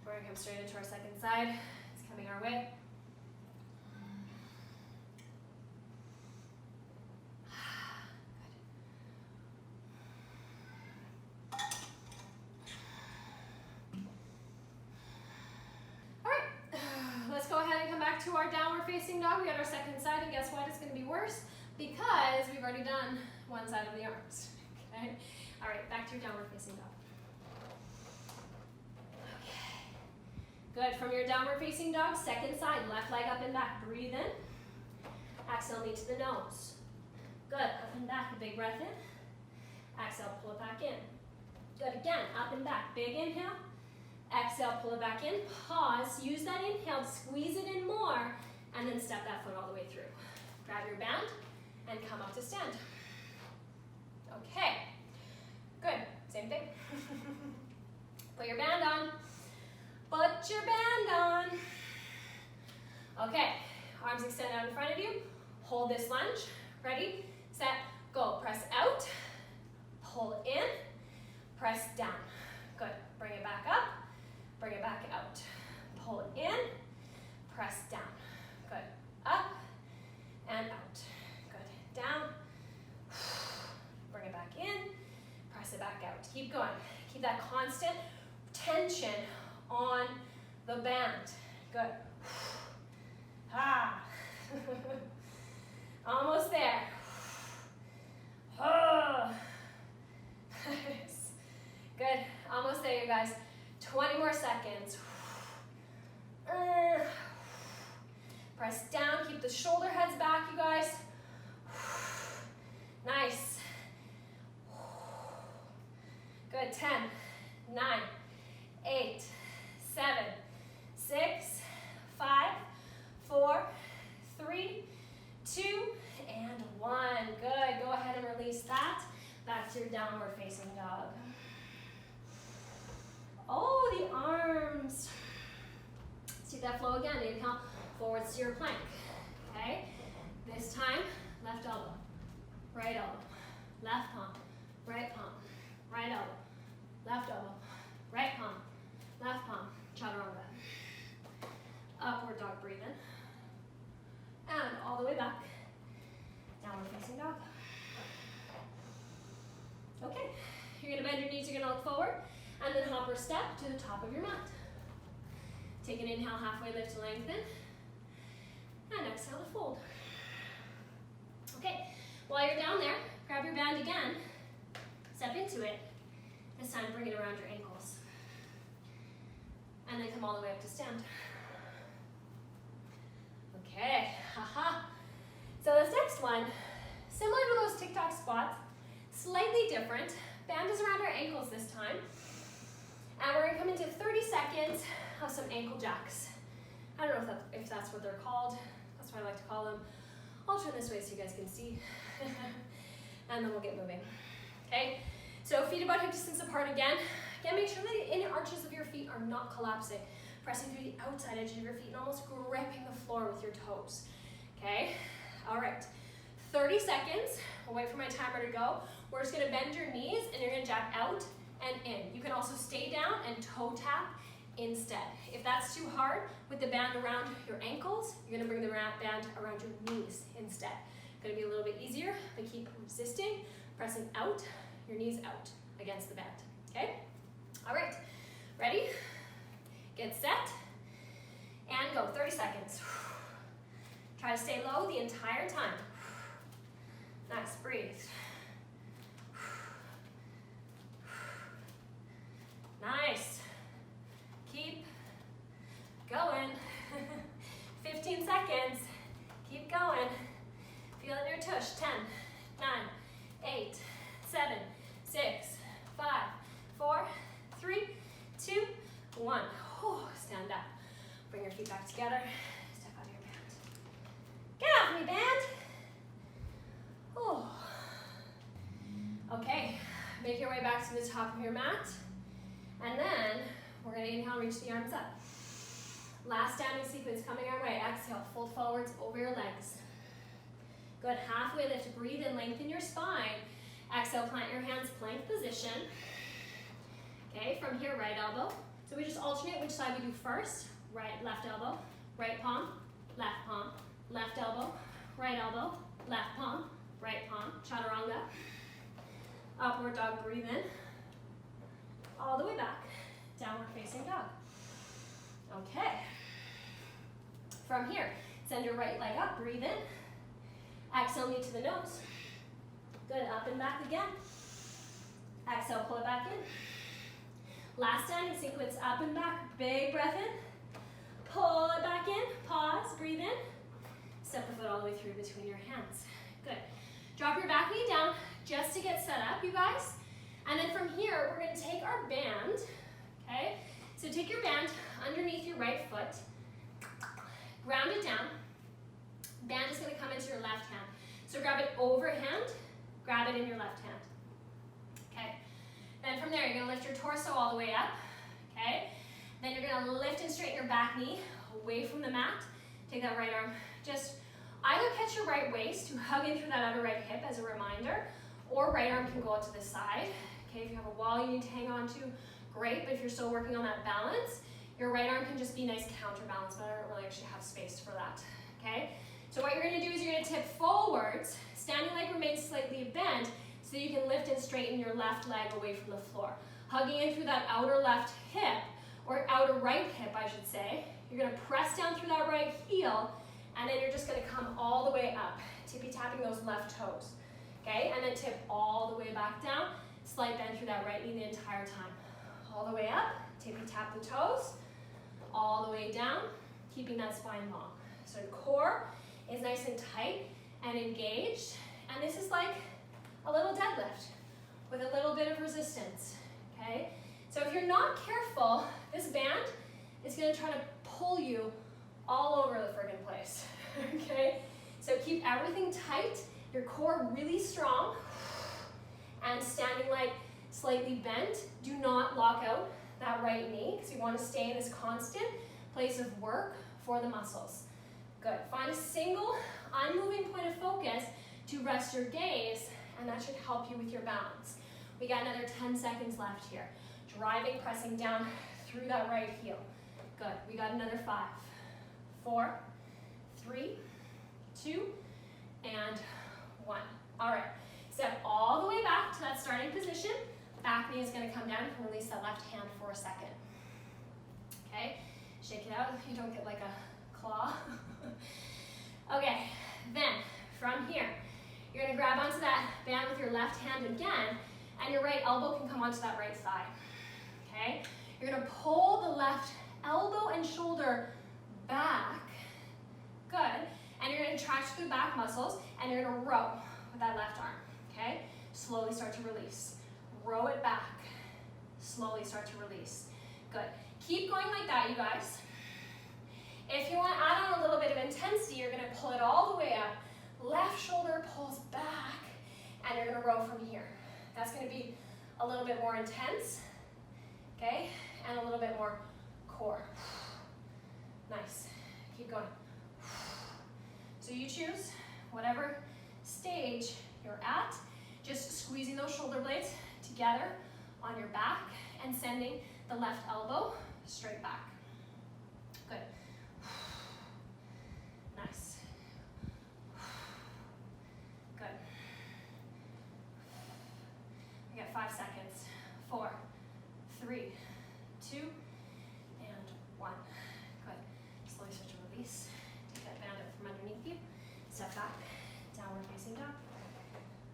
We're gonna come straight into our second side. It's coming our way. All right, let's go ahead and come back to our downward facing dog. We got our second side, and guess what? It's gonna be worse because we've already done one side of the arms, okay? All right, back to your downward facing dog. Okay, good. From your downward facing dog, second side, left leg up and back. Breathe in, Exhale, knee to the nose. Good, up and back, a big breath in. Exhale, pull it back in. Good, again, up and back, big inhale. Exhale, pull it back in, pause, use that inhale, squeeze it in more, and then step that foot all the way through. Grab your band and come up to stand. Okay, good, same thing. Put your band on. Put your band on. Okay, arms extended out in front of you. Hold this lunge. Ready, set, go. Press out, pull in, press down. Good, bring it back up, bring it back out. Pull it in, press down. Good, up and out. Good, down, bring it back in, press it back out. Keep going, keep that constant tension on the band. Good. Ah. Almost there. Oh. Good. Almost there, you guys. 20 more seconds. Press down. Keep the shoulder heads back, you guys. Nice. Good. 10, 9, 8, 7, 6, 5, 4, 3, 2, and 1. Good. Go ahead and release that. Back to your downward facing dog. Oh, the arms. See that flow again. Inhale, forwards to your plank. Okay? This time, left elbow, right elbow, left palm, right elbow, left elbow, right palm, left palm, chaturanga. Upward dog, breathe in. And all the way back. Downward facing dog. Okay, you're gonna bend your knees, you're gonna look forward, and then hop or step to the top of your mat. Take an inhale, halfway lift to lengthen, and exhale to fold. Okay, while you're down there, grab your band again, step into it. This time, bring it around your ankles. And then come all the way up to stand. Okay, haha. So this next one, similar to those TikTok squats, slightly different. Band is around our ankles this time. And we're gonna come into 30 seconds of some ankle jacks. I don't know if that's what they're called. That's what I like to call them. I'll turn this way so you guys can see. And then we'll get moving. Okay, so feet about hip distance apart again. Again, make sure that the inner arches of your feet are not collapsing. Pressing through the outside edge of your feet and almost gripping the floor with your toes. Okay, all right. 30 seconds. I'll wait for my timer to go. We're just gonna bend your knees and you're gonna jack out and in. You can also stay down and toe tap instead. If that's too hard, with the band around your ankles, you're gonna bring the band around your knees instead. Gonna be a little bit easier, but keep resisting, pressing out, your knees out against the band, okay? All right, ready? Get set, and go, 30 seconds. Try to stay low the entire time. Nice, breathe. Nice. Keep going. 15 seconds. Keep going. Feel it in your tush. 10, 9, 8, 7, 6, 5, 4, 3, 2, 1. Stand up. Bring your feet back together. Step out of your band. Get off me, band. Okay, make your way back to the top of your mat. And then we're gonna inhale, reach the arms up. Last standing sequence coming our way. Exhale, fold forwards over your legs. Good, halfway lift, breathe in, lengthen your spine. Exhale, plant your hands, plank position. Okay, from here, right elbow. So we just alternate which side we do first. Right, left elbow, right palm, left elbow, right palm, chaturanga. Upward dog, breathe in. All the way back, downward facing dog. Okay. From here, send your right leg up, breathe in. Exhale, knee to the nose. Good, up and back again. Exhale, pull it back in. Last standing sequence, up and back, big breath in. Pull it back in, pause, breathe in. Step the foot all the way through between your hands. Good. Drop your back knee down just to get set up, you guys. And then from here, we're going to take our band, okay? So take your band underneath your right foot, ground it down. Band is going to come into your left hand. So grab it overhand, grab it in your left hand. Okay. Then from there, you're going to lift your torso all the way up. Okay. Then you're going to lift and straighten your back knee away from the mat. Take that right arm. Just either catch your right waist to hug in through that outer right hip as a reminder, or right arm can go out to the side. Okay. If you have a wall you need to hang on to, great. But if you're still working on that balance, your right arm can just be nice counterbalance, but I don't really actually have space for that. Okay. So what you're going to do is you're going to tip forwards, standing leg remains slightly bent, so that you can lift and straighten your left leg away from the floor. Hugging in through that outer left hip, or outer right hip, I should say. You're going to press down through that right heel, and then you're just going to come all the way up, tippy-tapping those left toes. Okay, and then tip all the way back down, slight bend through that right knee the entire time. All the way up, tippy-tap the toes, all the way down, keeping that spine long. So your core is nice and tight and engaged, and this is like a little deadlift with a little bit of resistance, okay? So if you're not careful, this band is gonna try to pull you all over the friggin' place, okay? So keep everything tight, your core really strong, and standing leg slightly bent. Do not lock out that right knee, because you wanna stay in this constant place of work for the muscles. Good. Find a single unmoving point of focus to rest your gaze, and that should help you with your balance. We got another 10 seconds left here. Driving, pressing down through that right heel. Good. We got another 5, 4, 3, 2, and 1. All right. Step all the way back to that starting position. Back knee is going to come down. You can release that left hand for a second. Okay. Shake it out. You don't get like a claw. Okay, then from here, you're going to grab onto that band with your left hand again, and your right elbow can come onto that right side. Okay, you're going to pull the left elbow and shoulder back. Good, and you're going to contract through the back muscles, and you're going to row with that left arm. Okay, slowly start to release. Row it back. Slowly start to release. Good. Keep going like that, you guys. If you want to add on a little bit of intensity, you're going to pull it all the way up. Left shoulder pulls back, and you're going to row from here. That's going to be a little bit more intense, okay, and a little bit more core. Nice. Keep going. So you choose whatever stage you're at, just squeezing those shoulder blades together on your back and sending the left elbow straight back. Good. Nice. Good. We got 5 seconds. 4, 3, 2, and 1. Good. Slowly start to release. Take that band up from underneath you. Step back. Downward facing dog.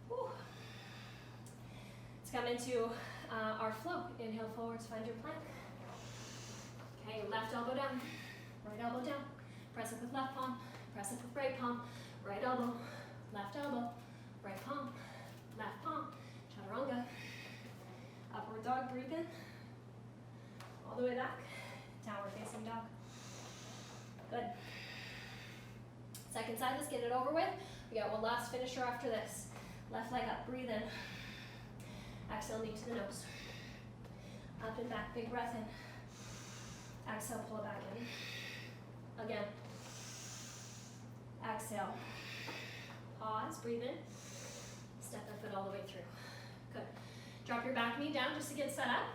Woo. Let's come into our flow. Inhale forwards, find your plank. Okay, left elbow down, right elbow down. Press up with left palm, press up with right palm. Right elbow, left elbow, right palm, left palm. Chaturanga. Upward dog, breathe in. All the way back. Downward facing dog. Good. Second side, let's get it over with. We got one last finisher after this. Left leg up, breathe in. Exhale, knee to the nose. Up and back, big breath in. Exhale, pull it back in. Again. Exhale. Pause, breathe in. Step that foot all the way through. Good. Drop your back knee down just to get set up.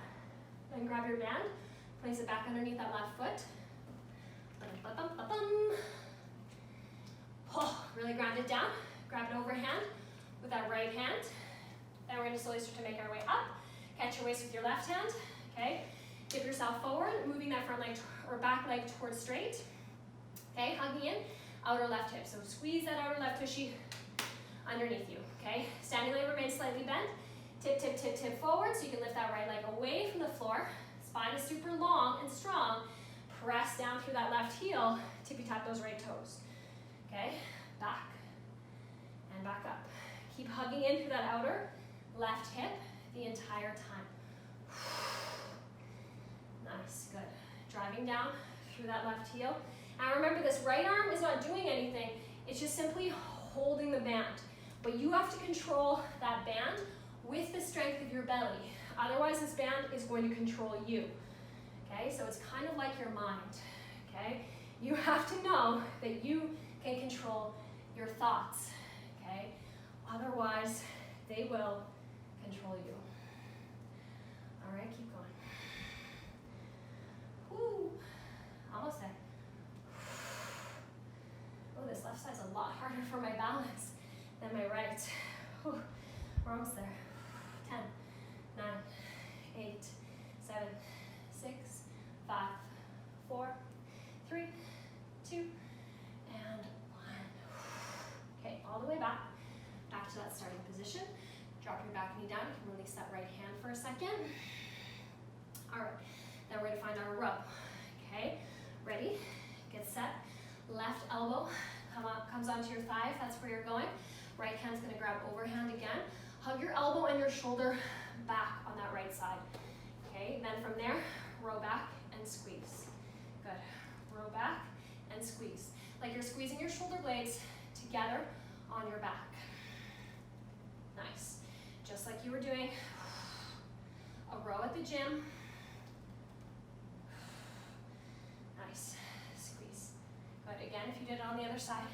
Then grab your band. Place it back underneath that left foot. Oh, really ground it down. Grab it overhand with that right hand. Then we're going to slowly start to make our way up. Catch your waist with your left hand. Okay. Tip yourself forward, moving that front leg or back leg towards straight. Okay, hugging in, outer left hip. So squeeze that outer left tushy underneath you. Okay, standing leg remains slightly bent. Tip, tip, tip, tip forward so you can lift that right leg away from the floor. Spine is super long and strong. Press down through that left heel. Tippy tap those right toes. Okay, back, hugging in through that outer left hip the entire time. Nice, good. Driving down through that left heel. And remember, this right arm is not doing anything. It's just simply holding the band. But you have to control that band with the strength of your belly. Otherwise, this band is going to control you. Okay, so it's kind of like your mind. Okay, you have to know that you can control your thoughts. Okay, otherwise, they will control you. All right, keep going. Woo, almost there. Oh, this left side's a lot harder for my balance than my right. Whew. We're almost there. 10, 9, 8, 7, 6, 5, 4, 3, 2, and 1. Okay, all the way back to that starting position. Drop your back knee down. You can release that right hand for a second. All right, then we're gonna find our rub. Okay, ready, get set. Left elbow comes onto your thigh if that's where you're going. Right hand's gonna grab overhand again. Hug your elbow and your shoulder back on that right side. Okay, then from there, row back and squeeze. Good, row back and squeeze. Like you're squeezing your shoulder blades together on your back. Nice, just like you were doing a row at the gym. Nice, squeeze. Good, again, if you did it on the other side,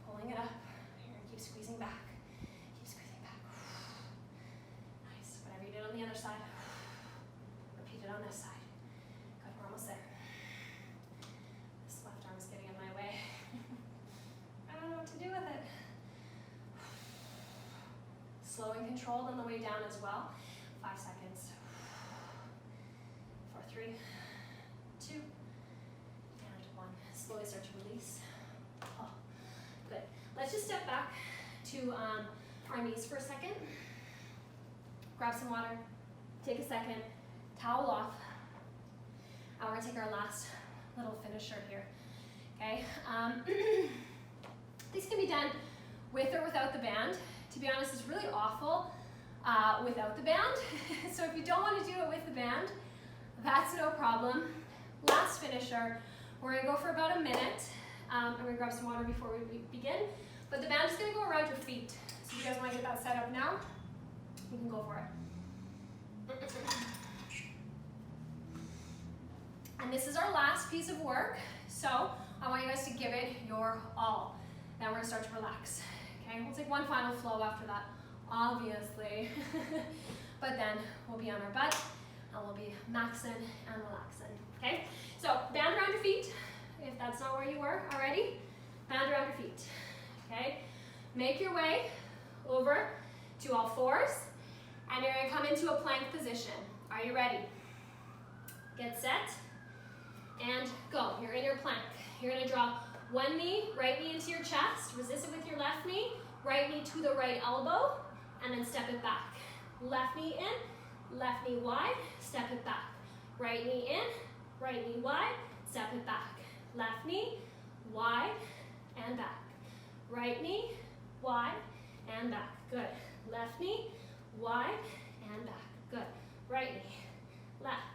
pulling it up. You're gonna keep squeezing back. Keep squeezing back. Nice, whatever you did on the other side, repeat it on this side. Good, we're almost there. This left arm is getting in my way. I don't know what to do with it. Slow and controlled on the way down as well. 5 seconds. 4, 3, 2, and 1. Slowly start to release. Oh, good. Let's just step back to our knees for a second. Grab some water. Take a second. Towel off. And we're gonna take our last little finisher here. Okay. These can be done with or without the band. To be honest, it's really awful without the band. So if you don't want to do it with the band, that's no problem. Last finisher, we're gonna go for about a minute. I'm gonna grab some water before we begin. But the band is gonna go around your feet. So if you guys wanna get that set up now, you can go for it. And this is our last piece of work. So I want you guys to give it your all. Then we're gonna start to relax. Okay, we'll take one final flow after that, obviously. But then we'll be on our butt and we'll be maxing and relaxing. Okay, so band around your feet, if that's not where you were already. Band around your feet. Okay, make your way over to all fours and you're gonna come into a plank position. Are you ready? Get set and go. You're in your plank. You're gonna draw one knee, right knee into your chest, resist it with your left knee, right knee to the right elbow, and then step it back. Left knee in, left knee wide, step it back. Right knee in, right knee wide, step it back. Left knee, wide, and back. Right knee, wide, and back. Good. Left knee, wide, and back. Good. Right knee, left.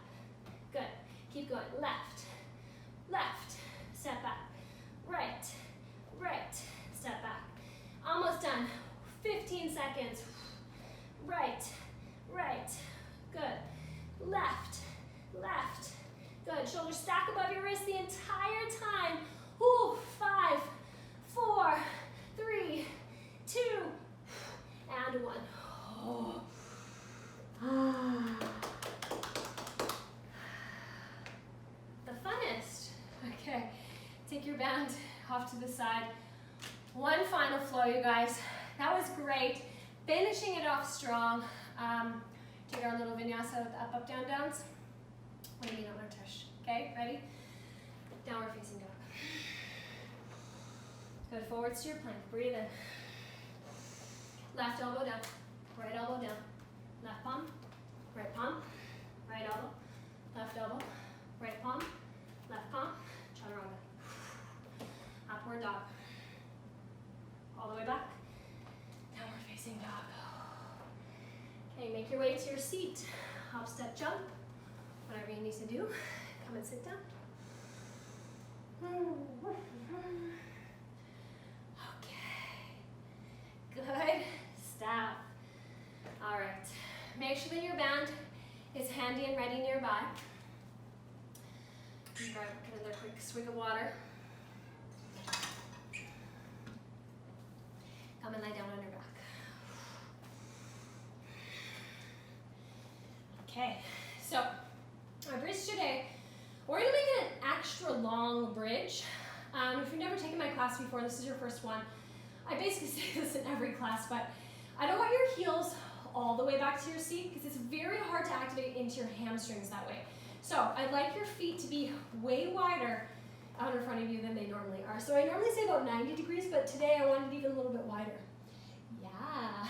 Good. Keep going. Left, left, step back. Right, right, step back. Almost done. 15 seconds. Right, right. Good. Left, left. Good. Shoulders stack above your wrist the entire time. Ooh, 5, 4, 3, 2, and 1. Oh. The funnest. Okay. Take your band off to the side. One final flow, you guys. That was great. Finishing it off strong. Take our little vinyasa with up, up, down, downs. What do you mean, tush? Okay, ready? Downward facing dog. Good, forwards to your plank. Breathe in. Left elbow down. Right elbow down. Left palm. Right palm. Right elbow. Left elbow. Right palm. Left palm. Chaturanga. Upward dog. All the way back. Downward facing Releasing up. Okay, make your way to your seat. Hop, step, jump. Whatever you need to do. Come and sit down. Okay. Good stuff. All right. Make sure that your band is handy and ready nearby. Grab another quick swig of water. Come and lie down on your back. Okay, so our bridge today, we're going to make it an extra long bridge. If you've never taken my class before, this is your first one. I basically say this in every class, but I don't want your heels all the way back to your seat because it's very hard to activate into your hamstrings that way. So I'd like your feet to be way wider out in front of you than they normally are. So I normally say about 90 degrees, but today I wanted it even a little bit wider. Yeah.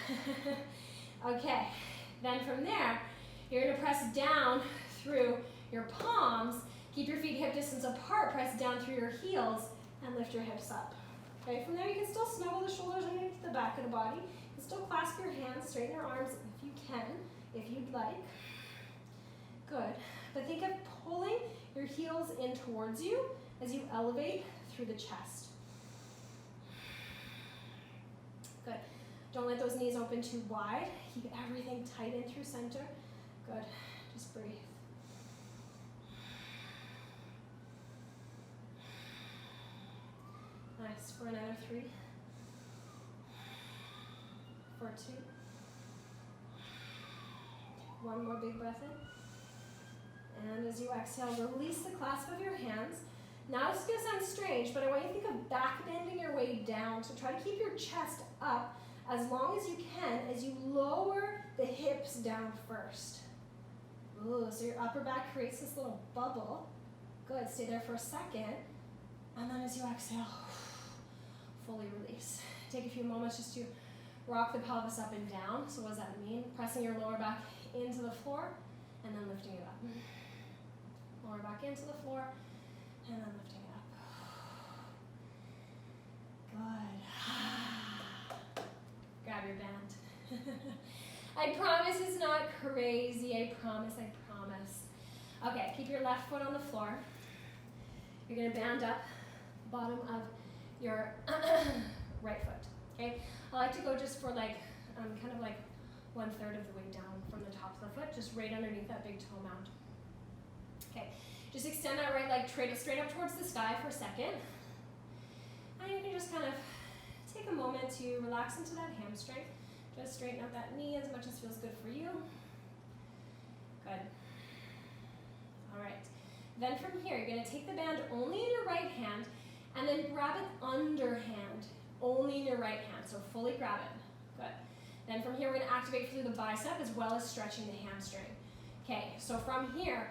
Okay, then from there, you're gonna press down through your palms, keep your feet hip distance apart, press down through your heels, and lift your hips up. Okay, from there you can still snuggle the shoulders underneath the back of the body. You can still clasp your hands, straighten your arms if you can, if you'd like. Good. But think of pulling your heels in towards you as you elevate through the chest. Good. Don't let those knees open too wide. Keep everything tight in through center. Good. Just breathe. Nice. For another 3. For 2. One more big breath in. And as you exhale, release the clasp of your hands. Now this is going to sound strange, but I want you to think of back bending your way down. So try to keep your chest up as long as you can as you lower the hips down first. Ooh, so your upper back creates this little bubble. Good, stay there for a second. And then as you exhale, fully release. Take a few moments just to rock the pelvis up and down. So what does that mean? Pressing your lower back into the floor and then lifting it up. Lower back into the floor and then lifting it up. Good. Grab your band. I promise it's not crazy. I promise, I promise. Okay, keep your left foot on the floor. You're going to band up the bottom of your right foot. Okay? I like to go just for like, kind of like 1/3 of the way down from the top of the foot, just right underneath that big toe mound. Okay, just extend that right leg straight up towards the sky for a second. And you can just kind of take a moment to relax into that hamstring. Just straighten out that knee as much as feels good for you. Good. All right. Then from here, you're going to take the band only in your right hand and then grab it underhand, only in your right hand. So fully grab it. Good. Then from here, we're going to activate through the bicep as well as stretching the hamstring. Okay, so from here,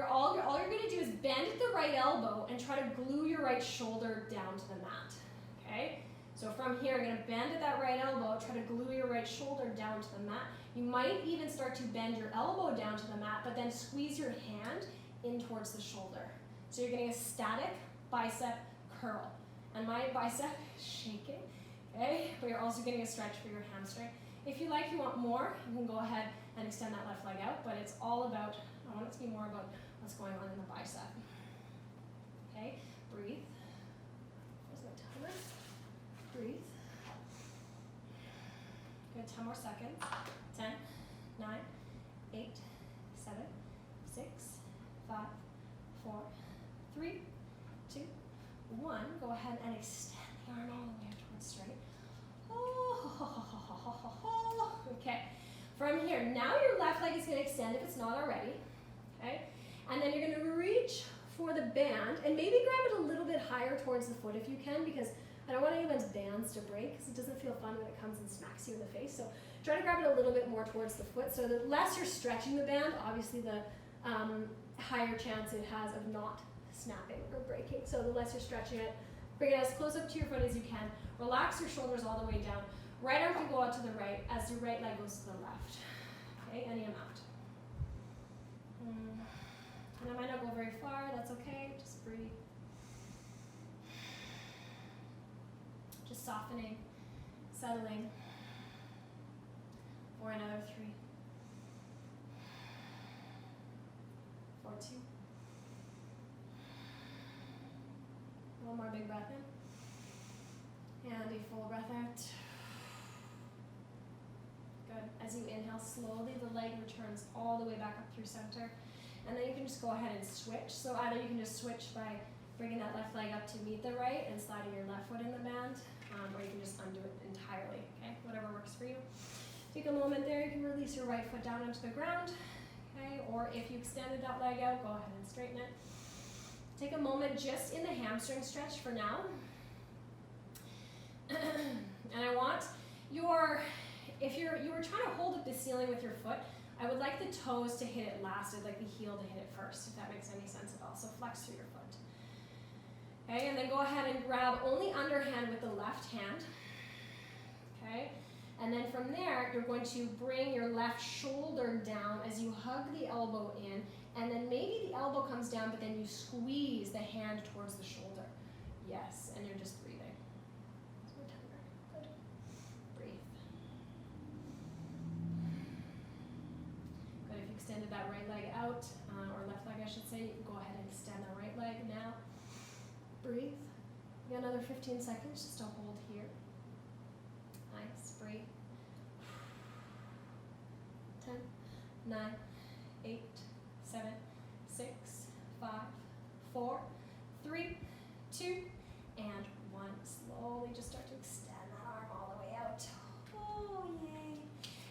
all you're going to do is bend at the right elbow and try to glue your right shoulder down to the mat. Okay, so from here, you're going to bend at that right elbow, try to glue your right shoulder down to the mat. You might even start to bend your elbow down to the mat, but then squeeze your hand in towards the shoulder. So you're getting a static bicep curl. And my bicep is shaking, okay? But you're also getting a stretch for your hamstring. If you like, you want more, you can go ahead and extend that left leg out, but it's all about, I want it to be more about what's going on in the bicep. Okay, breathe. Where's my timer? Breathe. Good, 10 more seconds. 10, 9, 8, 7, 6, 5, 4, 3, 2, 1. Go ahead and extend the arm all the way towards straight. Okay, from here, now your left leg is going to extend if it's not already, okay? And then you're going to reach for the band and maybe grab it a little bit higher towards the foot if you can, because I don't want anyone's bands to break because it doesn't feel fun when it comes and smacks you in the face. So try to grab it a little bit more towards the foot. So the less you're stretching the band, obviously the higher chance it has of not snapping or breaking. So the less you're stretching it, bring it as close up to your foot as you can. Relax your shoulders all the way down. Right arm can go out to the right as your right leg goes to the left. Okay, any amount. And I might not go very far, that's okay, just breathe. Just softening, settling. For another 3, 4, 2. One more big breath in. And a full breath out. Good. As you inhale, slowly the leg returns all the way back up through center. And then you can just go ahead and switch. So either you can just switch by bringing that left leg up to meet the right and sliding your left foot in the band, or you can just undo it entirely, okay? Whatever works for you. Take a moment there. You can release your right foot down onto the ground, okay? Or if you extended that leg out, go ahead and straighten it. Take a moment just in the hamstring stretch for now. And I want if you were trying to hold up the ceiling with your foot, I would like the toes to hit it last. I'd like the heel to hit it first, if that makes any sense at all. So flex through your foot. Okay, and then go ahead and grab only underhand with the left hand. Okay, and then from there, you're going to bring your left shoulder down as you hug the elbow in, and then maybe the elbow comes down, but then you squeeze the hand towards the shoulder. Yes, and you're just breathing. So tender. Good. Breathe. Good. If you extended that right leg out, or left leg I should say, you can go ahead and extend the right leg now. Breathe. You got another 15 seconds just to hold here. Nice. Breathe. 10, 9, 8, 7, 6, 5, 4, 3, 2, and 1. Slowly just start to extend that arm all the way out. Oh, yay.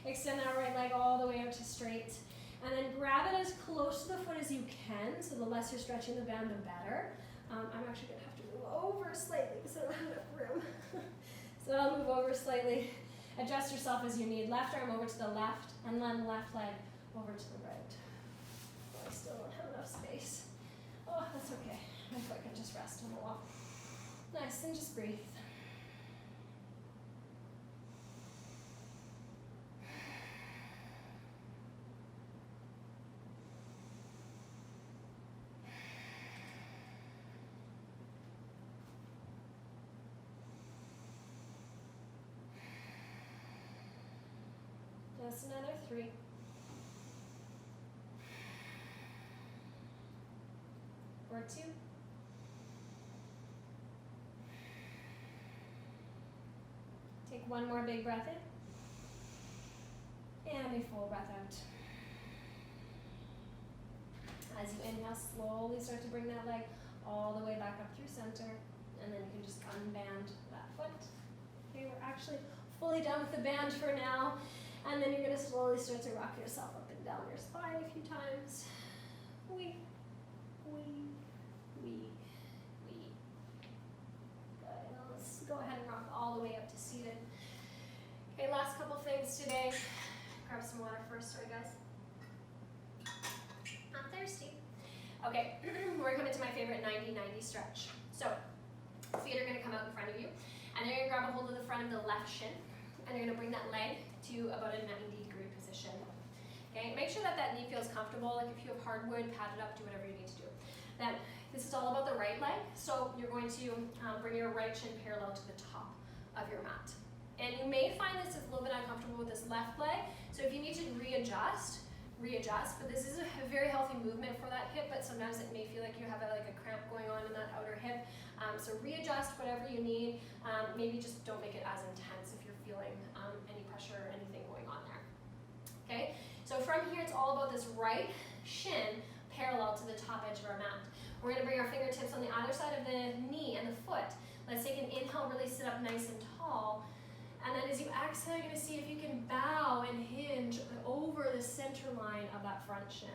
Extend that right leg all the way out to straight. And then grab it as close to the foot as you can. So the less you're stretching the band, the better. I'm actually going to have to move over slightly because I don't have enough room. So I'll move over slightly. Adjust yourself as you need. Left arm over to the left, and then left leg over to the right. Oh, I still don't have enough space. Oh, that's okay. My foot can just rest on the wall. Nice, and just breathe. Just another 3. 4, 2. Take one more big breath in. And a full breath out. As you inhale, slowly start to bring that leg all the way back up through center. And then you can just unband that foot. Okay, we're actually fully done with the band for now. And then you're going to slowly start to rock yourself up and down your spine a few times. Wee. Good. Now let's go ahead and rock all the way up to seated. Okay, last couple things today. Grab some water first, sorry guys. I'm thirsty. Okay, we're coming to my favorite 90-90 stretch. So, feet are going to come out in front of you, and you're going to grab a hold of the front of the left shin, and you're going to bring that leg to about a 90-degree position. Okay, make sure that that knee feels comfortable. Like if you have hardwood, pad it up, do whatever you need to do. Then this is all about the right leg. So you're going to bring your right shin parallel to the top of your mat. And you may find this is a little bit uncomfortable with this left leg. So if you need to readjust. But this is a very healthy movement for that hip, but sometimes it may feel like you have like a cramp going on in that outer hip. So readjust whatever you need. Maybe just don't make it as intense if you're feeling any pressure or anything going on there. Okay, so from here it's all about this right shin parallel to the top edge of our mat. We're going to bring our fingertips on the other side of the knee and the foot. Let's take an inhale, really sit up nice and tall. And then as you exhale, you're going to see if you can bow and hinge over the center line of that front shin.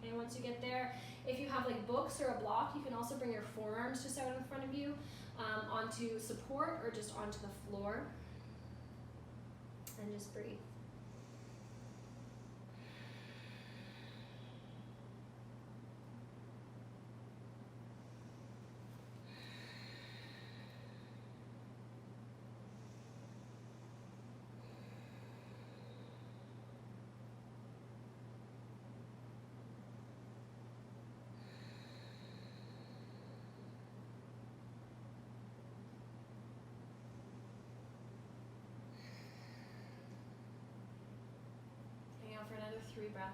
Okay, once you get there, if you have like books or a block, you can also bring your forearms just out in front of you onto support or just onto the floor. And just breathe. another 3 breaths.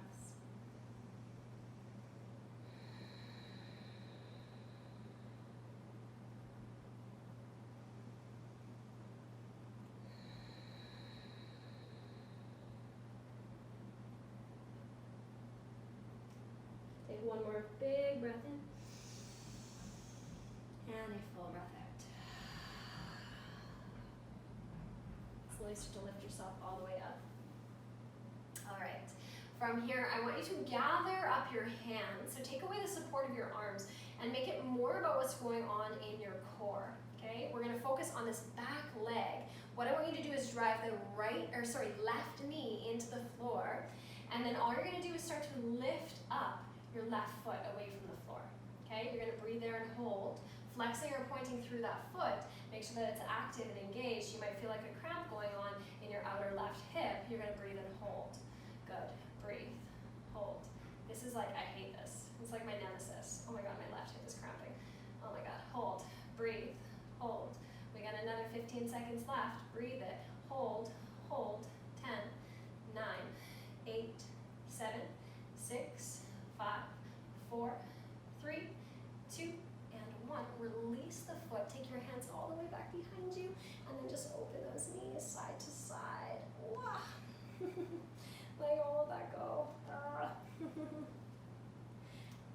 Take one more big breath in. And a full breath out. Slowly start to lift yourself all the way up. All right. From here, I want you to gather up your hands. So take away the support of your arms and make it more about what's going on in your core. Okay? We're going to focus on this back leg. What I want you to do is drive the left knee into the floor. And then all you're going to do is start to lift up your left foot away from the floor. Okay? You're going to breathe there and hold. Flexing or pointing through that foot, make sure that it's active and engaged. You might feel like a cramp going on in your outer left hip. You're going to breathe and hold. Good. Breathe. Hold. This is like, I hate this. It's like my nemesis. Oh my God, my left hip is cramping. Oh my God. Hold. Breathe. Hold. We got another 15 seconds left. Breathe it. Hold. Hold. 10, 9, 8, 7, 6, 5, 4, 3, 2, and 1. Release the foot. Take your hands all the way back behind you, and then just open those knees side to side. Wow. Letting all of that go.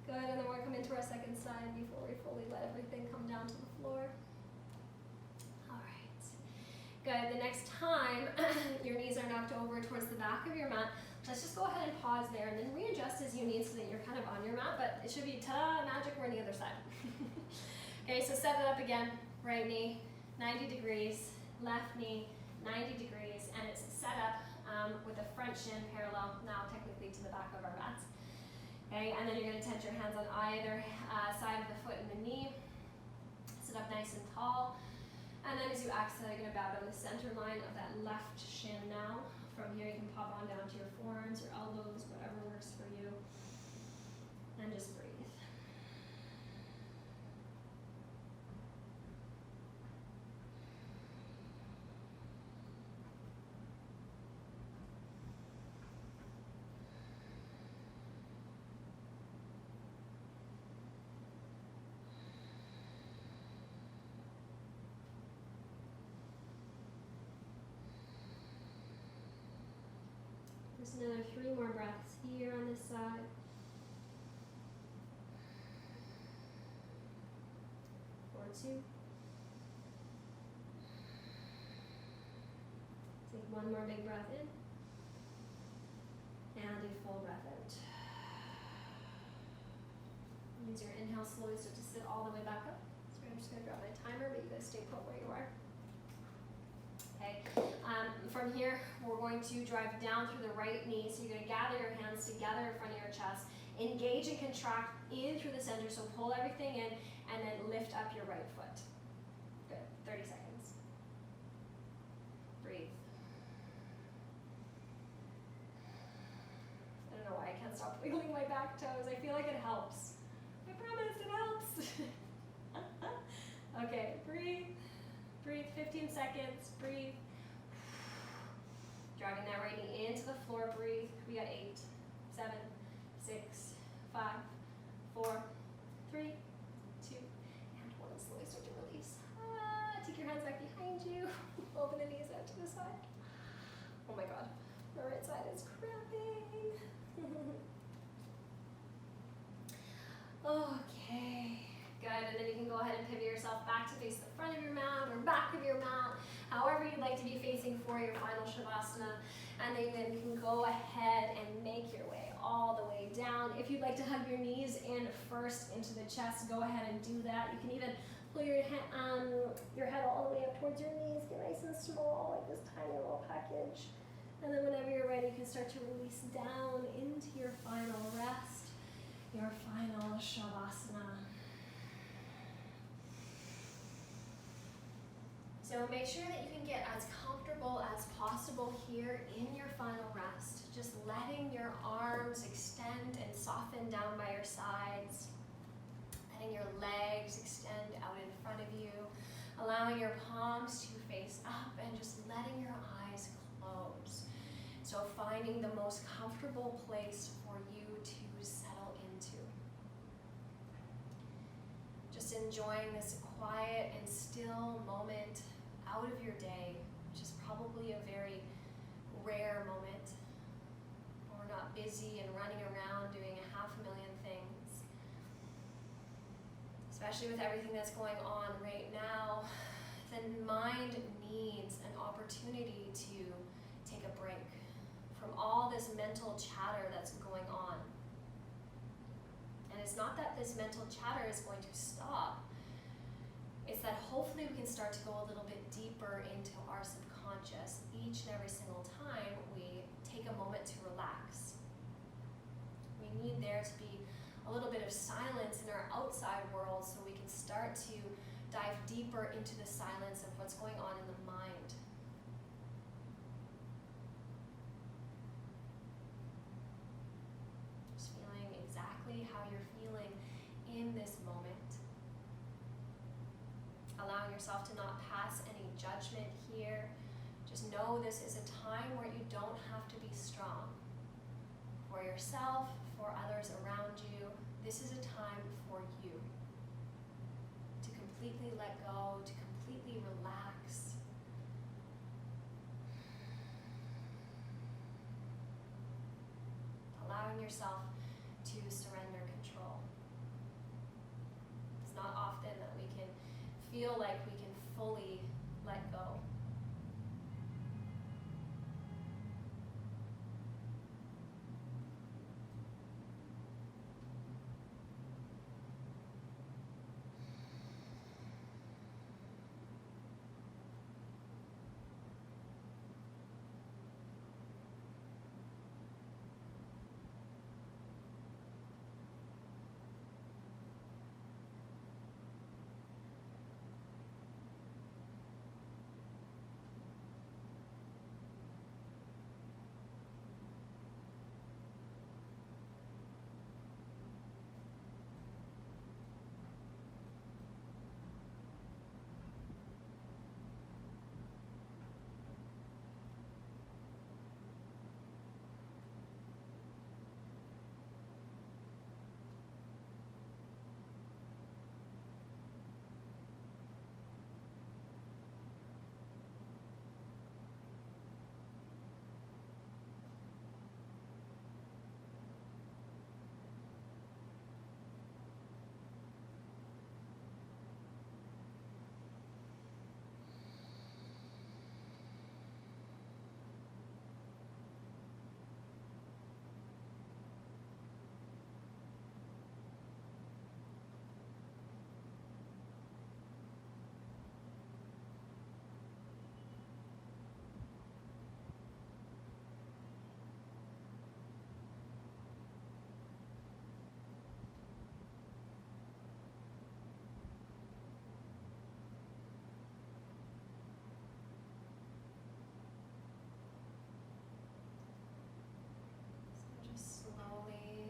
Good, and then we'll come into our second side before we fully let everything come down to the floor. All right. Good, the next time your knees are knocked over towards the back of your mat, let's just go ahead and pause there and then readjust as you need so that you're kind of on your mat, but it should be ta-da, magic, we're on the other side. Okay, so set it up again. Right knee, 90 degrees, left knee, 90 degrees, and it's set up with the front shin parallel now technically to the back of our mats. Okay, and then you're going to tent your hands on either side of the foot and the knee. Sit up nice and tall. And then as you exhale, you're going to bow down the center line of that left shin now. From here, you can pop on down to your forearms or elbows, whatever works for you. And just breathe. Just another 3 more breaths here on this side. 4, 2. Take 1 more big breath in. And a full breath out. Use your inhale slowly, start to sit all the way back up. So I'm just going to drop my timer, but you guys stay put where you are. Okay. From here, we're going to drive down through the right knee. So you're going to gather your hands together in front of your chest. Engage and contract in through the center. So pull everything in and then lift up your right foot. Good. 30 seconds. Breathe. I don't know why I can't stop wiggling my back toes. I feel like it helps. I promise it helps. Okay, breathe. Breathe, 15 seconds, breathe. Driving that right knee into the floor, breathe. We got 8, 7, 6, 5, 4, 3, 2, and 1. Slowly start to release. Take your hands back behind you. Open the knees out to the side. Oh my God, my right side is cramping. Okay. Good, and then you can go ahead and pivot yourself back to face the front of your mat or back of your mat, however you'd like to be facing for your final Shavasana. And then you can go ahead and make your way all the way down. If you'd like to hug your knees in first into the chest, go ahead and do that. You can even pull your head all the way up towards your knees, get nice and small, like this tiny little package. And then whenever you're ready, you can start to release down into your final rest, your final Shavasana. So make sure that you can get as comfortable as possible here in your final rest. Just letting your arms extend and soften down by your sides. Letting your legs extend out in front of you. Allowing your palms to face up and just letting your eyes close. So find finding the most comfortable place for you to settle into. Just enjoying this quiet and still moment out of your day, which is probably a very rare moment. We're not busy and running around doing 500,000 things. Especially with everything that's going on right now, the mind needs an opportunity to take a break from all this mental chatter that's going on. And it's not that this mental chatter is going to stop. It's that hopefully we can start to go a little bit deeper into our subconscious each and every single time we take a moment to relax. We need there to be a little bit of silence in our outside world so we can start to dive deeper into the silence of what's going on in the mind. Just feeling exactly how you're feeling in this moment. Allowing yourself to not pass any judgment here. Just know this is a time where you don't have to be strong. For yourself, for others around you, this is a time for you to completely let go, to completely relax. Allowing yourself to surrender control. It's not often that we can feel like we can fully let go.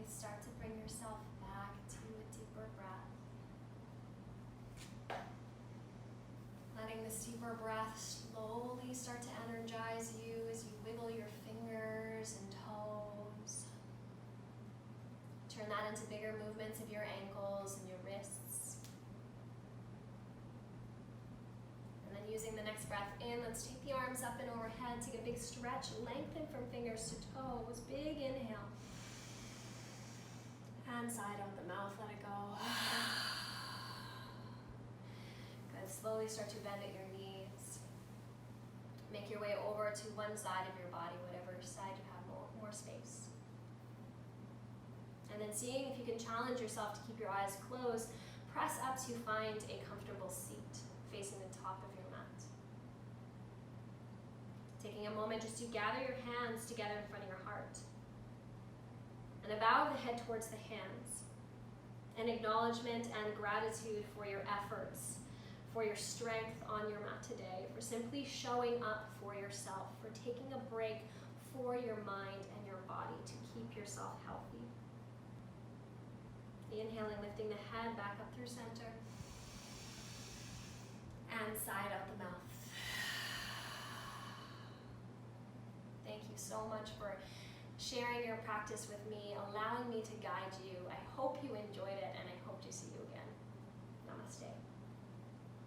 Start to bring yourself back to a deeper breath. Letting this deeper breath slowly start to energize you as you wiggle your fingers and toes. Turn that into bigger movements of your ankles and your wrists. And then using the next breath in, let's take the arms up and overhead, take a big stretch, lengthen from fingers to toes, big inhale. And side out the mouth, let it go. Good, slowly start to bend at your knees. Make your way over to one side of your body, whatever side you have more space. And then seeing if you can challenge yourself to keep your eyes closed, press up to find a comfortable seat facing the top of your mat. Taking a moment just to gather your hands together in front of your heart. And a bow of the head towards the hands. An acknowledgement and gratitude for your efforts, for your strength on your mat today, for simply showing up for yourself, for taking a break for your mind and your body to keep yourself healthy. Inhaling, lifting the head back up through center. And side out the mouth. thank you so much for sharing your practice with me, allowing me to guide you. I hope you enjoyed it, and I hope to see you again. Namaste.